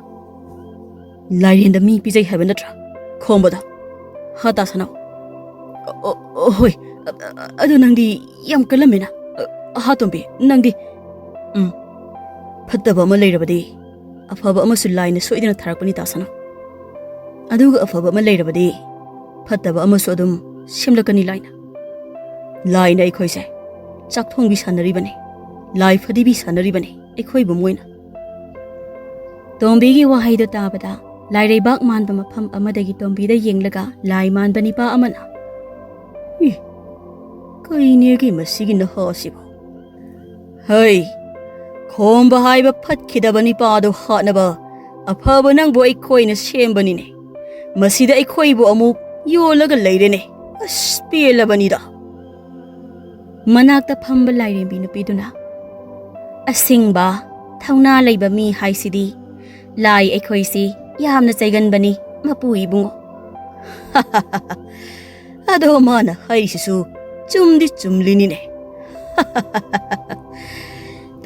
Lairen da mi pijai hebben natra khombada hata sanau hoi adu nangdi yam kalamina ha tombi nangdi phattaba ama leirabadi afaba amasu laina soidina tharakpani ta sanau aduga afaba ama leirabadi phattaba amasu adum simlakani laina Laina ikhoise chakthong bi sanaribani lai phadi bi sanaribani ikhoi bumoina Tombi gi wahai da tabada Lairai bak man ba mafam amadagi tombi da yenglaga lai man bani pa amana kai ne gi masigi na hasibo hai khomba hai ba phatkida bani pa do hana ba afaba nang bo ikhoi na sembani ne masida ikhoi bo amu yolaga leire ne aspela bani da Manakta phamba Lairen bi nupiduna asingba thauna leiba mi haisidi lai ekhoisi yamna chaigan bani mapu ibungo ado mana haisisu chumdi chumlini ne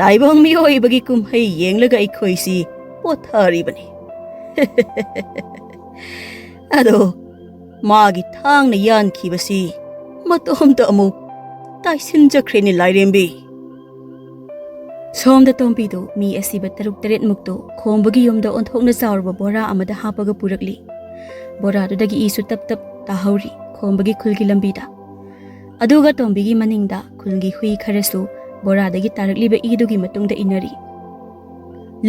taibong mi oibagi kumhai yenglaga ekhoisi pothari bani ado magi thangna yan khibasi matom ta amu Taisin jakreni Lairenbi Somda tombido mi asiba taruk taret mukto khombagi yomda onthokna chawrba bora amada hapaga purakli bora dudagi isu tap tahauri khombagi khulgi lambida aduga tombigi maningda khulgi hui kharasu bora dagi tarakliba idugi matungda inari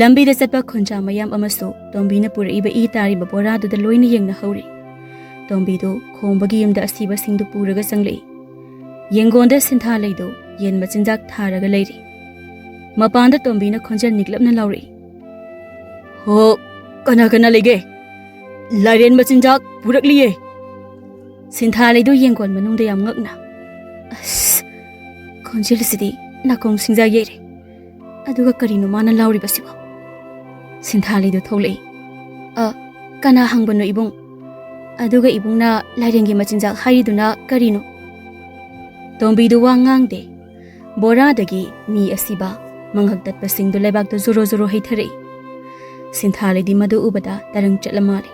lambida chatpa khunja mayam amasu tombina puraiba I tariba bora duda loina yengna hauri tombido khombagi yomda asiba singdu puraga changlei Yengonda sintha leido yen machinjak tharaga leiri mapanda tombina khonjal niklapna lauri ho kana lege Lairen machinjak purakliye sintha leido yengon manungda yam ngakna as khonjal sidi nakong singja yere aduga karino mana lauri basiba sintha leido tholei kana hangbano ibung aduga ibungna Lairengi machinjak hairiduna karino Tombidu wangangde bora dagi mi asiba manghak tatpasingdu lebakda zoro haithare sinthale di madu ubada tarang chatlamari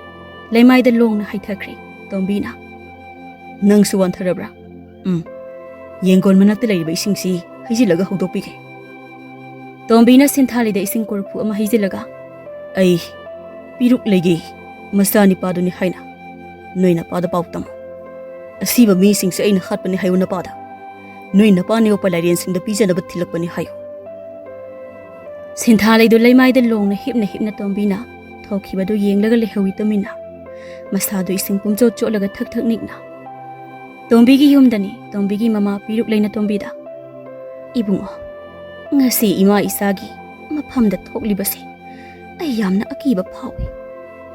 laimaida longna haithakri tombina nangsu wantharabra yengon manakta laiba isingsi hijilaga hodopige tombina sinthale da ising korpu ama hijilaga ai piruk lege masani paduni haina noina pada pautam asiba mi singsi aina khatpani hayuna pada Noi napani opa Lairen singda pizza na bathilakpani hayo Sinthalai do laimaida longna hipna tombina thokibadu yenglaga lehawi tamina masadu ising pumjo cholaga thak nikna Tombigi yumdani tombigi mama piruk laina tombida Ibungo ngasi ima isagi maphamda thoklibasi ai yamna akiba phawi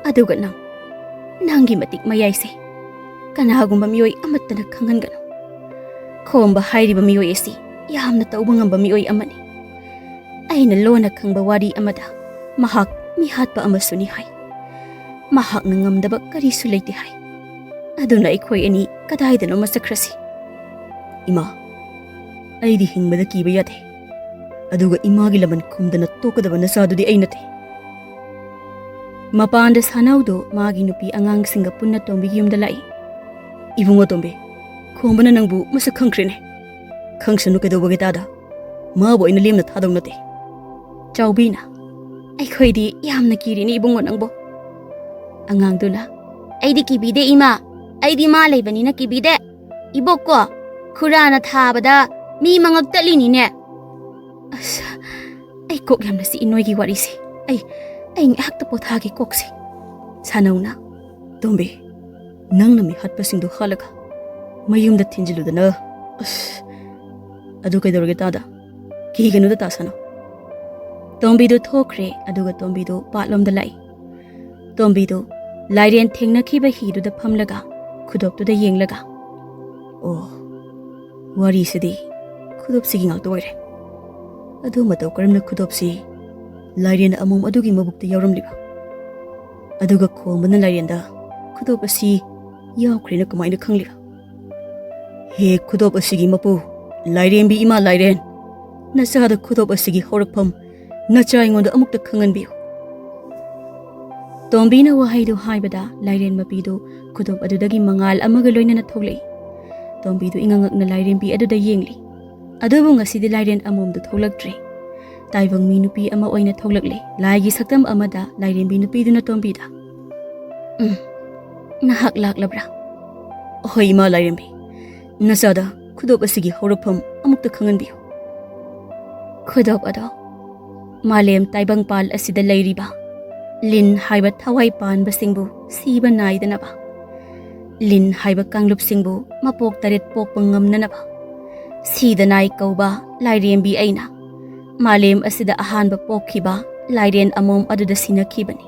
aduga nangi matik mayaise kanagumba miyoi amattana khangangana Khomba hairiba miyoi esi yamna tauba ngamba miyoi amani aina lona khangba wari amada mahak mi hatpa amasuni hai mahak na ngamdaba karisu leite hai aduna ikhoi ani kadaidano masakrasi ima aidi hingbada kiba yate aduga imagi laban khumdana tokadaba nasadudi ainate mapanda sanaudo magi nupi angang singa punna tombi yumda lai ibungo tombe khombana nangbu masak khangkrene Khangshanu kedobage tada. Ma boy na limna thadong nate. Chawbina. Ai khoidi yamna kirini ibungo nangbo. Angangduna. Aidi kibide ima. Aidi ma leibani na kibide. Iboko. Khurana thabada mi mangagtali ni ne. Asa. Ai kok yamna si inoy gi wari si. Ai ngak ta potha gi kok si. Sanauna. Tombe. Nang na mi hatpa singdo khalaga. Mayumda thinjiludana. Adu kedorage tada. Ki ganu da tasano. Tombido thokre aduga tombido patlom da lai. Tombido Lairen thengna khiba hidu da phamlaga Khudop tu da yenglaga. Oh. Wari sidi Khudop sigi ngak toire. Adu mato karamna Khudop si Lairen Amom adugi mabukta yawramliba. Aduga khongbana Lairen da Khudop asi yawkrena kamaina khangliba. He Khudop asigi mapu Lairen bi ima Lairen. Nasada Khudop asigi horakpham nacha ingonda amukta khanganbiyo. Tombina wahaidu haibada Lairen mapidu Khudop adudagi mangal amaga loinana thoglei. Tombidu ingangakna Lairen bi aduda yengli. Adubu ngasidi Lairen Amom du thoglaktre. Taibang mi nupi ama oina thoglakle. Laigi saktam amada Lairen bi nupi duna tombida. Nahak laklabra. Hoi ma Lairen bi. Nasada Khudop asigi horakpham amukta khanganbiyo. Khudop ado Malem taibang pal asida lairiba. Lin haiba thawai pan basingbu siba naidanaba. Lin haiba kanglup singbu mapok tarit pok pangamnanaba. Sida nai kauba Lairen bi aina. Malem asida ahanba pokhiba Lairen Amom aduda sinakibani.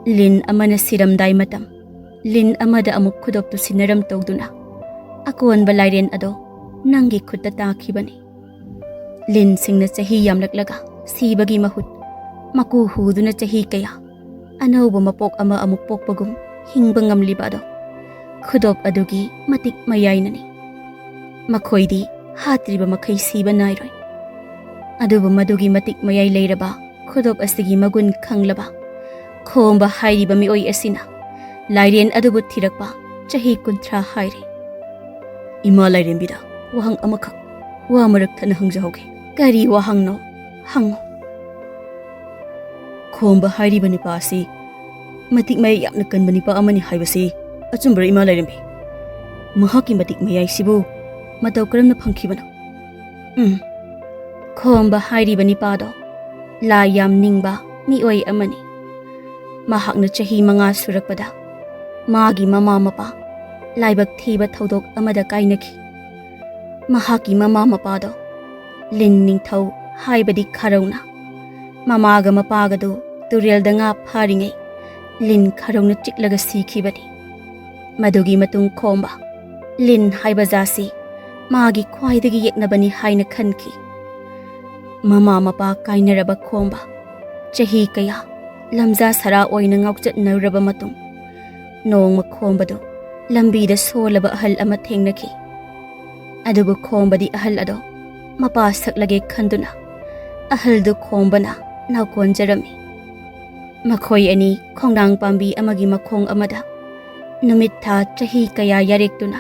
Lin amana siram dai matam. Lin amada amuk Khudop tu sinaram tawduna. Akuan ba Lairen ado nangi khutta takhibani. Lin singna chahi yamlaklaga sibagi mahut. Maku huduna chahi kaya. Anauba mapok ama amuk pokpagum hingbangam libado. Khudop adugi matik mayainani. Makhoidi hatriba makai siba nairoi. Aduba madugi matik mayai leiraba Khudop asigi magun khanglaba. Khomba hairiba mioi asina. Lairen adubu thirakpa chahi kunthra hairi. Ima Lairen bida wahang amakak. Wa marak thana hangjahoge. Kari wahang no hango. Khomba hairiba nipa asi matik may yapna kanba nipa amani haibasi achumbra ima Lairen bi. Mahaki matik mayai sibu mataw karamna phangkhibano. Khomba hairiba nipa do la yam ningba mioi amani. Mahakna chahi manga surakpada magi mama mapa laibak thiba thodok amada kainaki. Mahaki mama mapa do Lin ningthau haibadi kharona. Mamaga mapaga do turel danga pharingai. Lin kharona chiklaga sikhibani. Madugi matung khomba Lin haiba jasi magi khwaidagi yeknabani haina khanki. Mama mapa kainaraba khomba chahi kaya lamja sara oina ngauchat naraba matung nongma khomba do lambida solaba ahal ama thengnaki. Adubu khomba di ahal ado mapa saklage khanduna ahal do khomba na naukon jarami. Makhoi ani khongnang pambi amagi makhong amada numit tha chahi kaya yarektuna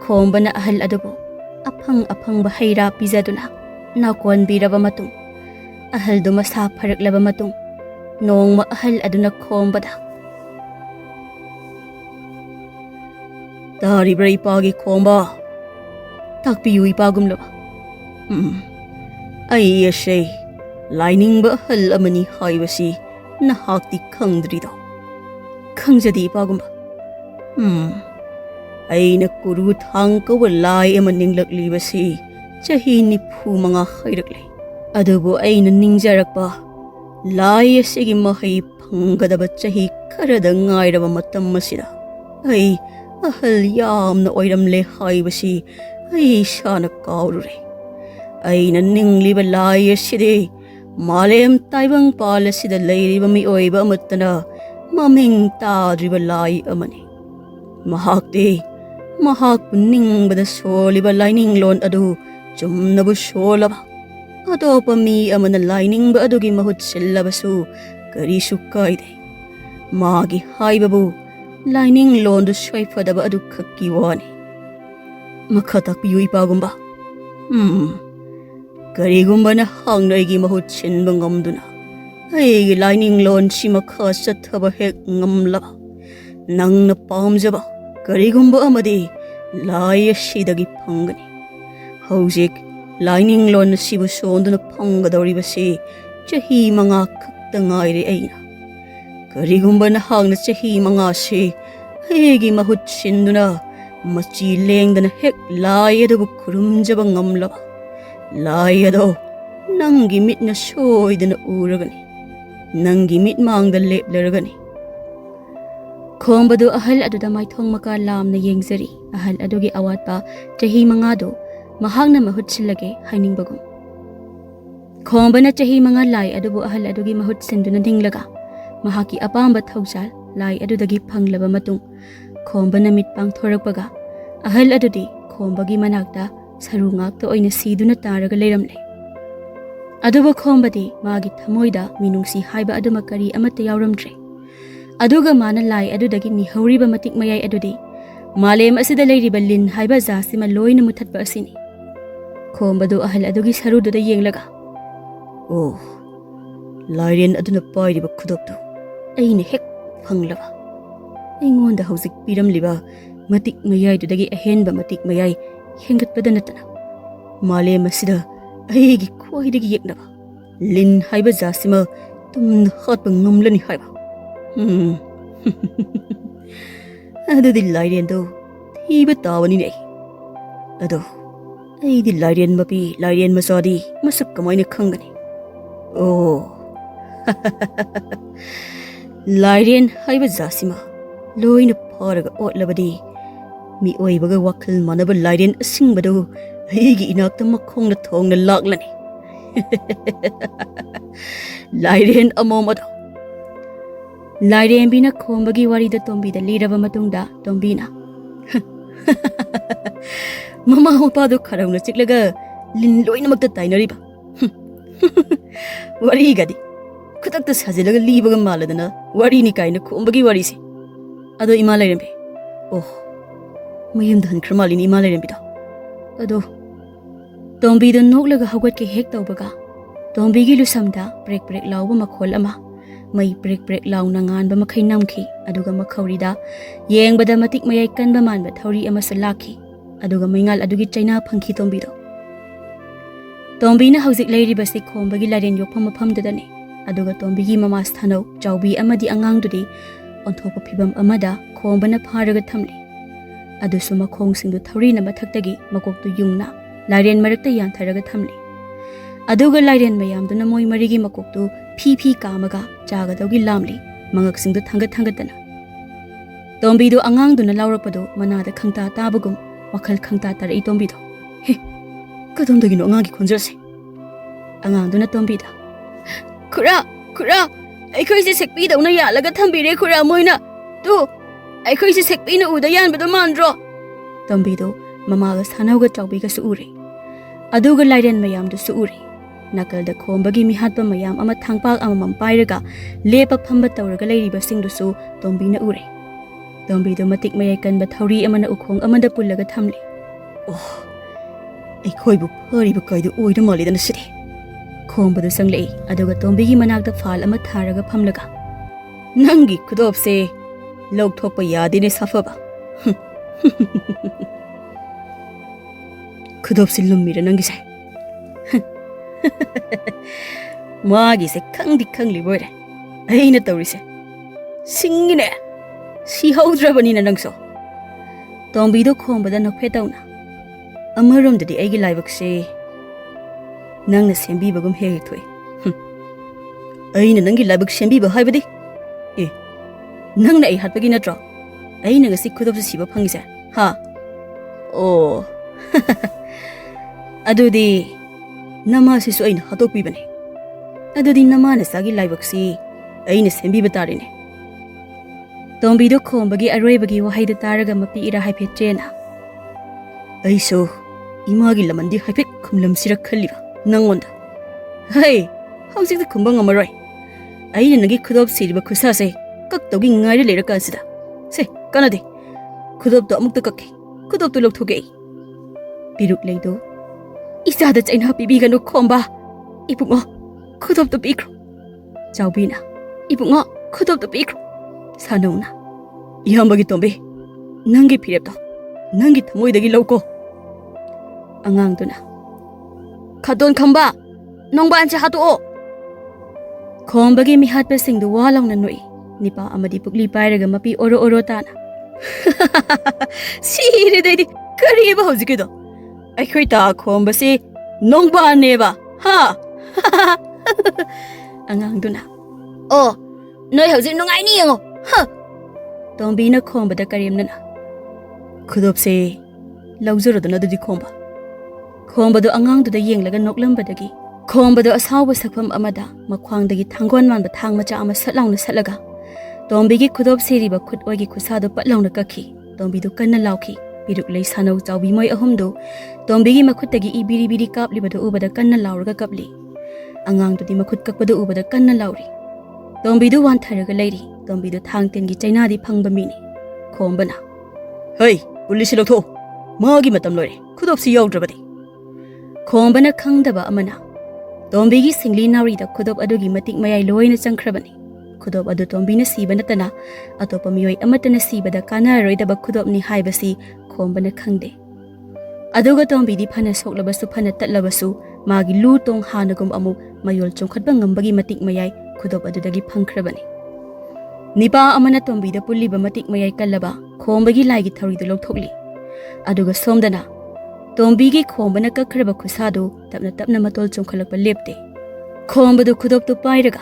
khomba na ahal adubu aphang bahaira pizaduna naukon biraba matung ahal do masa pharaklaba matung nongma ahal aduna khomba da. Tari bray pagi khomba takpiyu ipagumlaba. Ay ashay Lining ba hal amani haibasi nahakti khangdrido. Khangjadi ipagumba. Ay nakuru thang kawalay amaning laklibasi chahi nipu mga khairakle. Adubo ay naningjarakpa lai asigi mahay panggadaba chahi karada ngayraba matam masida. Ay ahal yamna oiramle haibasi ay sana kaurure. Ay naningliba lai aside Malem taibang pala sida lairiba miyoiba matana maming tadriba lai amani. Mahakti mahak puning bada soliba lining lon adu jumnabu solaba. Ado pa mi amana lining ba adugi mahut silabasu karisu kaide. Magi haibabu lining lon du swifadaba adu kakiwani. Makatak piyu ipagumba. Karigumba na hangna aigi mahut sinba ngamduna aigi laining lon sima kha chathaba hek ngamlaba nangna pamjaba karigumba amadi lai asidagi phangani haujik laining lon sibu sonduna phangadoribasi chahi manga khakta ngaire aina karigumba na hangna chahi manga se aigi mahut sinduna machi lengdana hek lai adabu kurumjaba ngamlaba lai ado nangi mitna soidana uragani nangi mit mangda leplaragani khombadu ahal aduda maithong maka lamna yengzari ahal adugi awatpa chahi manga do mahangna mahut silage hainingbagum khombana chahi manga lai adubu ahal adugi mahut sinduna dinglaga mahaki apamba thaujal lai adudagi phanglaba matung khombana mitpang thorakpaga ahal adudi khombagi manakta sarungak to oina siduna taraga leiramle aduba khombadi magi thamoida minungsi haiba aduma kari amata yauramdre aduga mana lai adudagi ni horiba matik mayai adudi malem asida leiriba lin haiba jasima loina muthatba asini khombadu ahal adugi sarududa yenglaga oh Lairen aduna pairiba khudoptu aina hek phanglaba aingonda hauzik piramliba matik mayai dudagi ahenba matik mayai hengatpada natana malem asida aigi khoidagi yeknaba lin haiba jasima tumna hatpa ngamlani haiba adudi Lairen do thiba tawani nei ado aidi Lairen mapi Lairen masadi masak kamaina khangani oh Lairen haiba jasima loina pharaga otlabadi mi oibaga wakhal manaba Lairen asingbado aigi inakta makhongna thongna laklani Lairen Amomna Lairen bina khombagi wari da tombi da liraba matungda tombina mama hopa do kharauna chiklaga lin loina makta tainariba wari gadi khutakta sajilaga libaga maladana wari ni kaina khombagi wari se ado ima Lairen be oh mayum dhan khramalini ima Lairen bida ado tombi da noklaga hawat ke hek tawbaga tombi gi lusamda break break lawba makhol ama mai break break launa nganba makhai namki aduga makhaurida yengbada matik mayai kanba manba thauri ama salaki aduga maingal adugi chaina phangki tombido tombina hauzik leiriba se khombagi Lairen yokpham maphamdadani aduga tombigi mama sthanau chawbi amadi angang-dudi onthopa phibam amada khombana pharaga thamli adusu makhong singdu thaurina mathaktagi makoktu yungna Lairen marakta yantharaga thamli aduga Lairen mayamduna moi marigi makoktu phi kamaga chagadawgi lamli mangak singdu thangat thangatana tombidu angang-duna laurakpadu manada khangta tabagum wakhal khangta tarai tombido he kadomdagino angangi khonjase angang-duna tombida khura aikhoise sekpi dauna yalaga thambire khura moina tu aikhoise sekpi na uda yanbado mandro tombido mamaga sanauga chawbiga su ure aduga Lairen mayamdu su ure nakalda khombagi mihatpa mayam ama thangpak amamam pairaga lepa phamba tawraga leiriba singdusu tombina ure tombido matik mayai kanba thauri amana ukhong amada pullaga thamli oh aikhoibu phariba kaidu oida malidana sidi khombadu sanglei aduga tombigi manakta phal ama tharaga phamlaga nangi khudopse lawthokpa yadine safaba khudopsi lummira nangi sai magi se khangli boire aina tawrise singine si haudrabani na nangso tombido khombada nokphe tawna amarom-dadi aigi laibakse nangna sembibagum hek thoi aina nangi laibak sembiba haibadi e nangna ai hatpagi natro aina ngasi khudopse siba phangise ha oh adudi nama sisu aina hatokpibane adudi namana sagi laibaksi aina sembiba tarine tombido khombagi aroibagi wahaida taraga mapi ira haiphet chena aiso imagi lamandi haiphet khumlam sirak khaliba nangonda hey hausikda khumbang amaroi aina nagi khudop siriba khusa se kak togi ngaire lera kansida se kanade khudop to amukta kakki khudop to lokthogei piruk leido Ichada chaina pibiganu khomba. Ibungo khudop to pikro. Chaubina ibungo khudop to pikro. Sanauna iyambagi tombe nangi phirepto nangi thamoidagi lauko. Angangduna Khadon khamba nongban che hatu o. Khombagi mihatpa singdu walongna noi. Nipa amadi pukli pairaga mapi oro oro tana. Sire dei kari ba hojikedo. Aikhoi ta khomba se nongba neba. Ha. Angangduna Oh, noi hojik nongai ni yengo. Ha. Tombina khomba da karimnana. Khudop se laujurudana dudi khomba. Khomba do angangdu da yenglaga noklambadagi. Khomba do asawba sakpam amada makhwangdagi thanggon manba thang macha ama satlangna satlaga. Tombigi khudop seriba khut oigi khusado patlangna kakhi. Tombi do kanna lauki. Piruk lei sanau chawbi moi ahumdo. Tombigi makhutagi ibiri biri kaplibado ubada kanna lauraga kapli. Angangdu di makhut kakbado ubada kanna lauri. Tombi do wan tharaga leiri. Tombi do thang tengi chaina di phangba mini. Khombana Hey, police lokto. Magi matam lore. Khudop si yaudrabadi. Khombana khangdaba amana. Tombigi singli nauri da khudop adugi matik mayai loina changkhrabani. Khudop adu tombina siba natana atopa miyoi amatana siba da kana roidaba khudop ni haibasi khombana khangde. Aduga tombidi phana soklabasu phana tatlabasu magi lu tong hanagum amu mayol chongkhatba ngambagi matik mayai khudop adudagi phangkhrabani. Nipa amana tombida pulliba matik mayai kallaba khombagi laigi tharidu lokthokli. Aduga somdana Tombigi khombana kakhraba khusado tapna tapna matol chongkhalakpa lepte. Khombadu khudop to pairaga.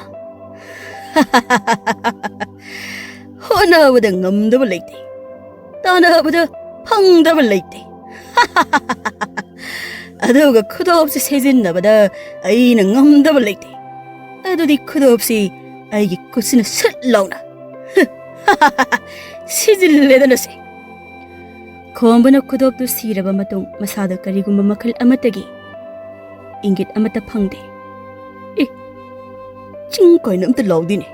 Honabada ngamdaba leite. Tanabada phangdaba leite. Aduga khudop se sejinnabada aina ngamdaba leite. Adudi khudop se aigi kusina sat launa. Sijilledana se. Khombana khudop tu siraba matung masada karigumba makhal amatagi ingit amata phangde. Ching koina amta laudine.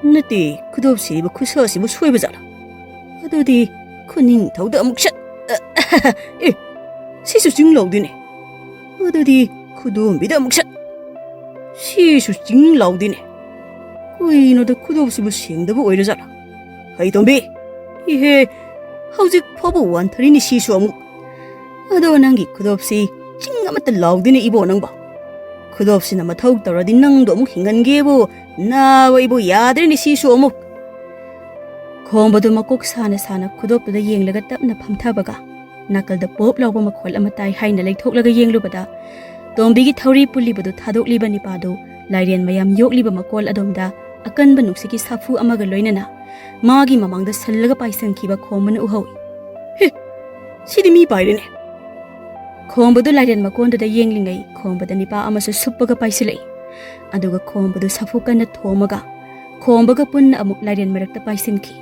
Nate khudop siriba khusa sibu soiba jala. Adudi khuning thauda amuk shat. Sisu ching laudine. Adudi khudom bida amuk shat. Sisu ching laudine. Koino da khudop sibu singdaba oira jala. Hai tombi. Ihe Howzik phobo wan tharini sisu amuk. Ado nangi khudop si ching amata laudine ibo nangba. Khudop si na mathau taradi nangdo amuk hingangebo na waibo yadrini sisu amuk. Khombadu makok sana sana khudop da yenglaga tapna phamthabaga nakalda pop lawba makhol amatai haina leithoklaga yenglubada tombigi thauri pulibadu thadokliba nipado Lairen mayam yokliba makol adomda akanba nuksiki safu amaga loinana Magi mamangda sallaga paisan kiba khombana uhawi. Sidi mi pairene. Khombadu Lairen makonda da yenglingai khombada nipa amasu suppaga paisilai. Aduga khombadu safukana thomaga khombaga punna amuk Lairen marakta paisinki.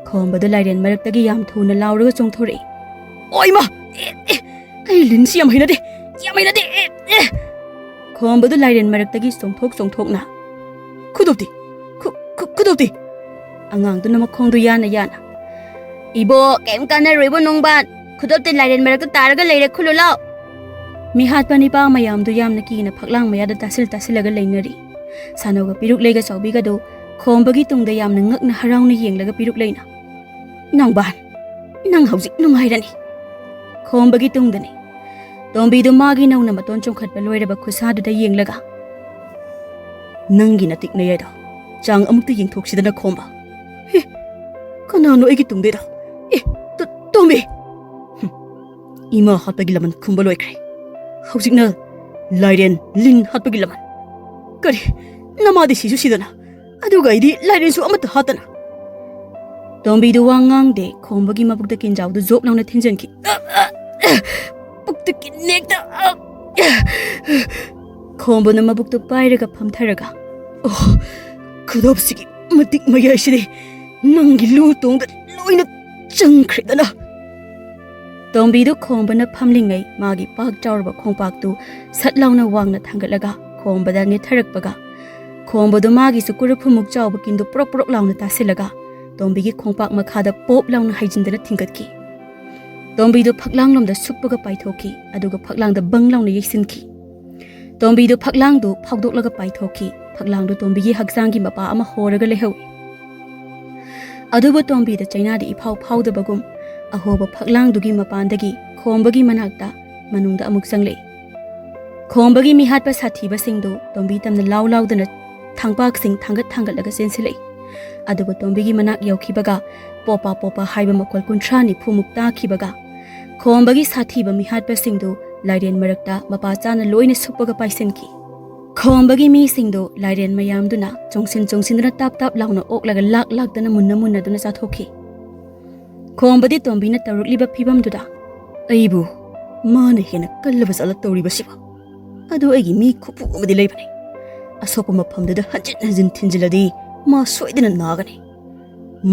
Khombadu Lairen maraktagi yam thuna lauraga chongthore. Oima! Ai linsi yam hainade. Yam hainade. Khombadu Lairen maraktagi chongthokna. Khudopti. Khudopti. Angangdu na makhongdu yana. Ibo kem kana roibo nongban khudop te Lairen marakta taraga leire khululao. Mihatpa nipa mayamdu yamna kina phaklang mayada tasilaga leinari. Sanoga piruk lega chawbiga do khombagi tungda yamna ngakna harauna yenglaga piruk leina. Nangban nang hawjik nungairani. Khombagi tungdani. Tombidu magi nauna maton chongkhatpa loiraba khusadu da yenglaga. Nangi natik na yada. Chang amukta yengthoksidana khomba. Kanano aigi tungdeda. Tombi. Ima hatpagi laman khumba loikre. Hawjikna Lairen lin hatpagi laman. Kari namadi sisu sidana. Aduga idi Lairen su amata hatana. Tombidu wangangde khombagi mabukta kinjawdu job launa thinjanki. Bukta kinekta. Khombana mabukta pairaga phamtharaga. Oh, khudopsigi matik mayashide. Nangi lu tongda loina changkhridana. Tombidu khombana phamlingai magi pak chawrba khongpaktu satlauna wangna thangatlaga khombada ngetharakpaga khombadu magi su kurphumuk chawba kindu prok launa tasilaga tombigi khongpak makhada pop launa haijindana thingatki Tombidu phaklanglomda suppaga paithokhi aduga phaklangda banglawna yeisinki. Tombidu phaklangdu phawdoklaga paithokhi phaklangdu tombigi hakjanggi mapa ama horaga lehawi. Aduba tombida chainadi iphau phawdabagum ahoba phaklangdugi mapandagi khombagi manakta manungda amuk changlei. Khombagi mihatpa sathiba singdu tombi tamna lawlawdana thangpak sing thangat thangatlaga sensilei. Aduba tombigi manak yaukibaga popa popa haiba makol kuntrani phumuk takhibaga khombagi sathiba mihatpa singdu Lairen marakta mapa chana loina suppaga paisenki. Khombagi mi singdu Lairen mayamduna chongsin tap tap launa oklaga lak dana munna duna chathokhi. Khombadi tombina tarukliba phibamduda aibu mana hena kallaba sala toriba siba adu aigi mi khupu amadi leibani asopa mafamdada hanjin thinjiladi ma soidana nagani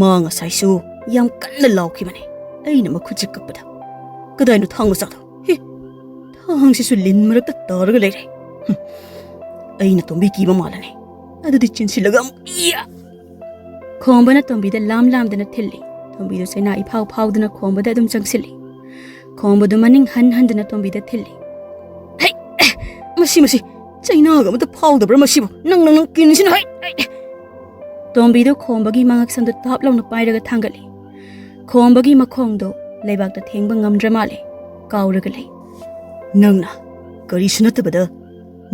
ma nga saisu yam kanna lawkhibani aina makhuchi kappada kadainu thangna chado he thangsisu lin marakta taraga leire aina tombi kiba malani adudi chinsilaga iya khombana tombida lam dana thilli tombidu sena iphau dana khombada adum changsili khombadu maning handana tombida thilli hey masi chaina ga mata phawdabra masibo nang kinsin hai tombidu khombagi mangaksamdu tap lawna pairaga thangali khombagi makhongdo leibakta thengba ngamdra male kauraga lei nangna kari sunatabada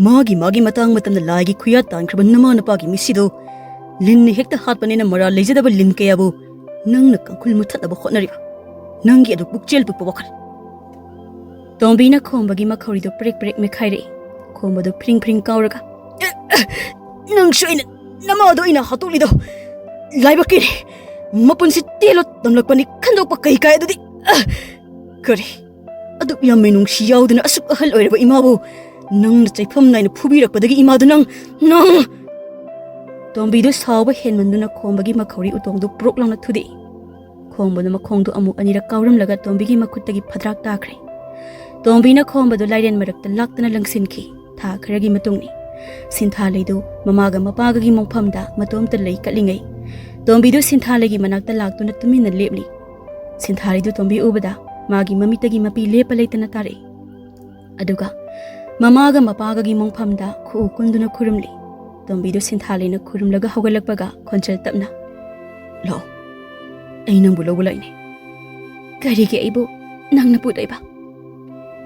magi matang matamna laigi khuya tankraba nama napagi misido linni hekta hatpanina mara lejadaba lin kayabu nangna kankul muthatnaba hotnariba nangi adu bukchel pukpa wakal tombina khombagi makhorido prek mekhaire khombadu pring kauraga nang soina namado ina hatulido laibakire mapunsi telo tamlakpani khandokpa kai adudi kari adu yamme nungsi yauduna asuk ahal oiraba imabu nangna chaifam naina phubirakpadagi imadu nang tombidu sawba henmanduna khombagi makhori utongdu proklangna thudi khombadu makhongdu amuk anira kauramlaga tombigi makhuttagi phadrak takre tombina khombadu Lairen marakta laktana langsinki tha kharagi matungni sintha leidu mamaga mapagagi mongphamda matomta lei katlingai tombidu sintha legi manakta laktuna tumina lepli sintha leidu tombi ubada magi mamitagi mapi lepa leitana tare aduga mamaga mapagagi mongphamda khu kunduna khurumli tombidu sintha leina khurumlaga hogalakpaga khonchal tapna lo ai nangbu lobulaini karigi aibu nangna putaiba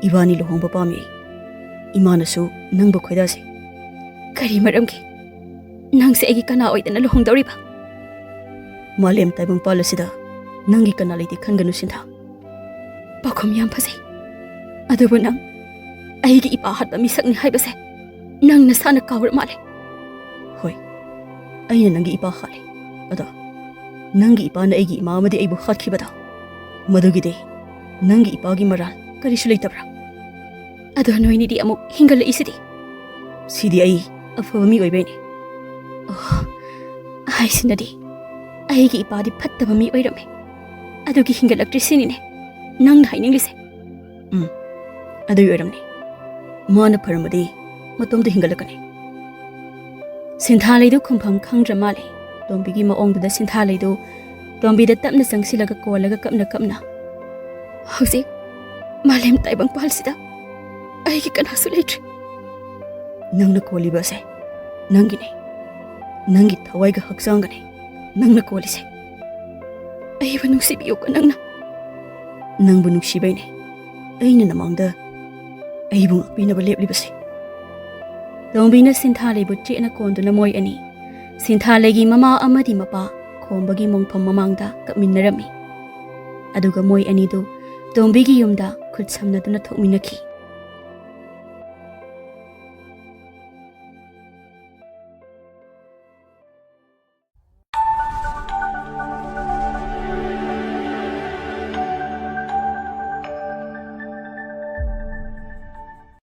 ibani lohongba pami imanasu nangba khoidase kari maramki nangse agi kana oidana lohongdoriba malem taibang palasida nangi kana leiti khanganu sintha pakhom yam phase adubu nang aigi ipa hatba misakni haibase nang nasana kawr male hoi aina nangi ipa khale ada nangi ipa na aigi ima amadi aibu khatkibada madugide nangi ipagi maral karisu leitabra adu noini di amuk hingal isidi sidi ai afami oibeni ai sinadi aigi ipadi phattaba mi oirame adugi hingalaktrisinine nangna haininglise adu yoramni mana paramadi matomda hingalakani sinthaleidu khumpham khangra male tombigi maongda sinthaleidu tombida tapna sangsilaga kolaga kapna hausi malem taibang palsida aigi kanasu leitri nangna koliba se nangine nangi thawaiga haksangane nangna kolise aiba nungsibiyo ka nangbu nungsibaine aina namangda aibu ngakpinaba leplibase tombina sinthaleibu chena konduna moi ani sinthalegi mama amadi mapa khombagi mongpham mamangda kapminnarami aduga moi ani du tombigi yumda khut samnaduna thokminaki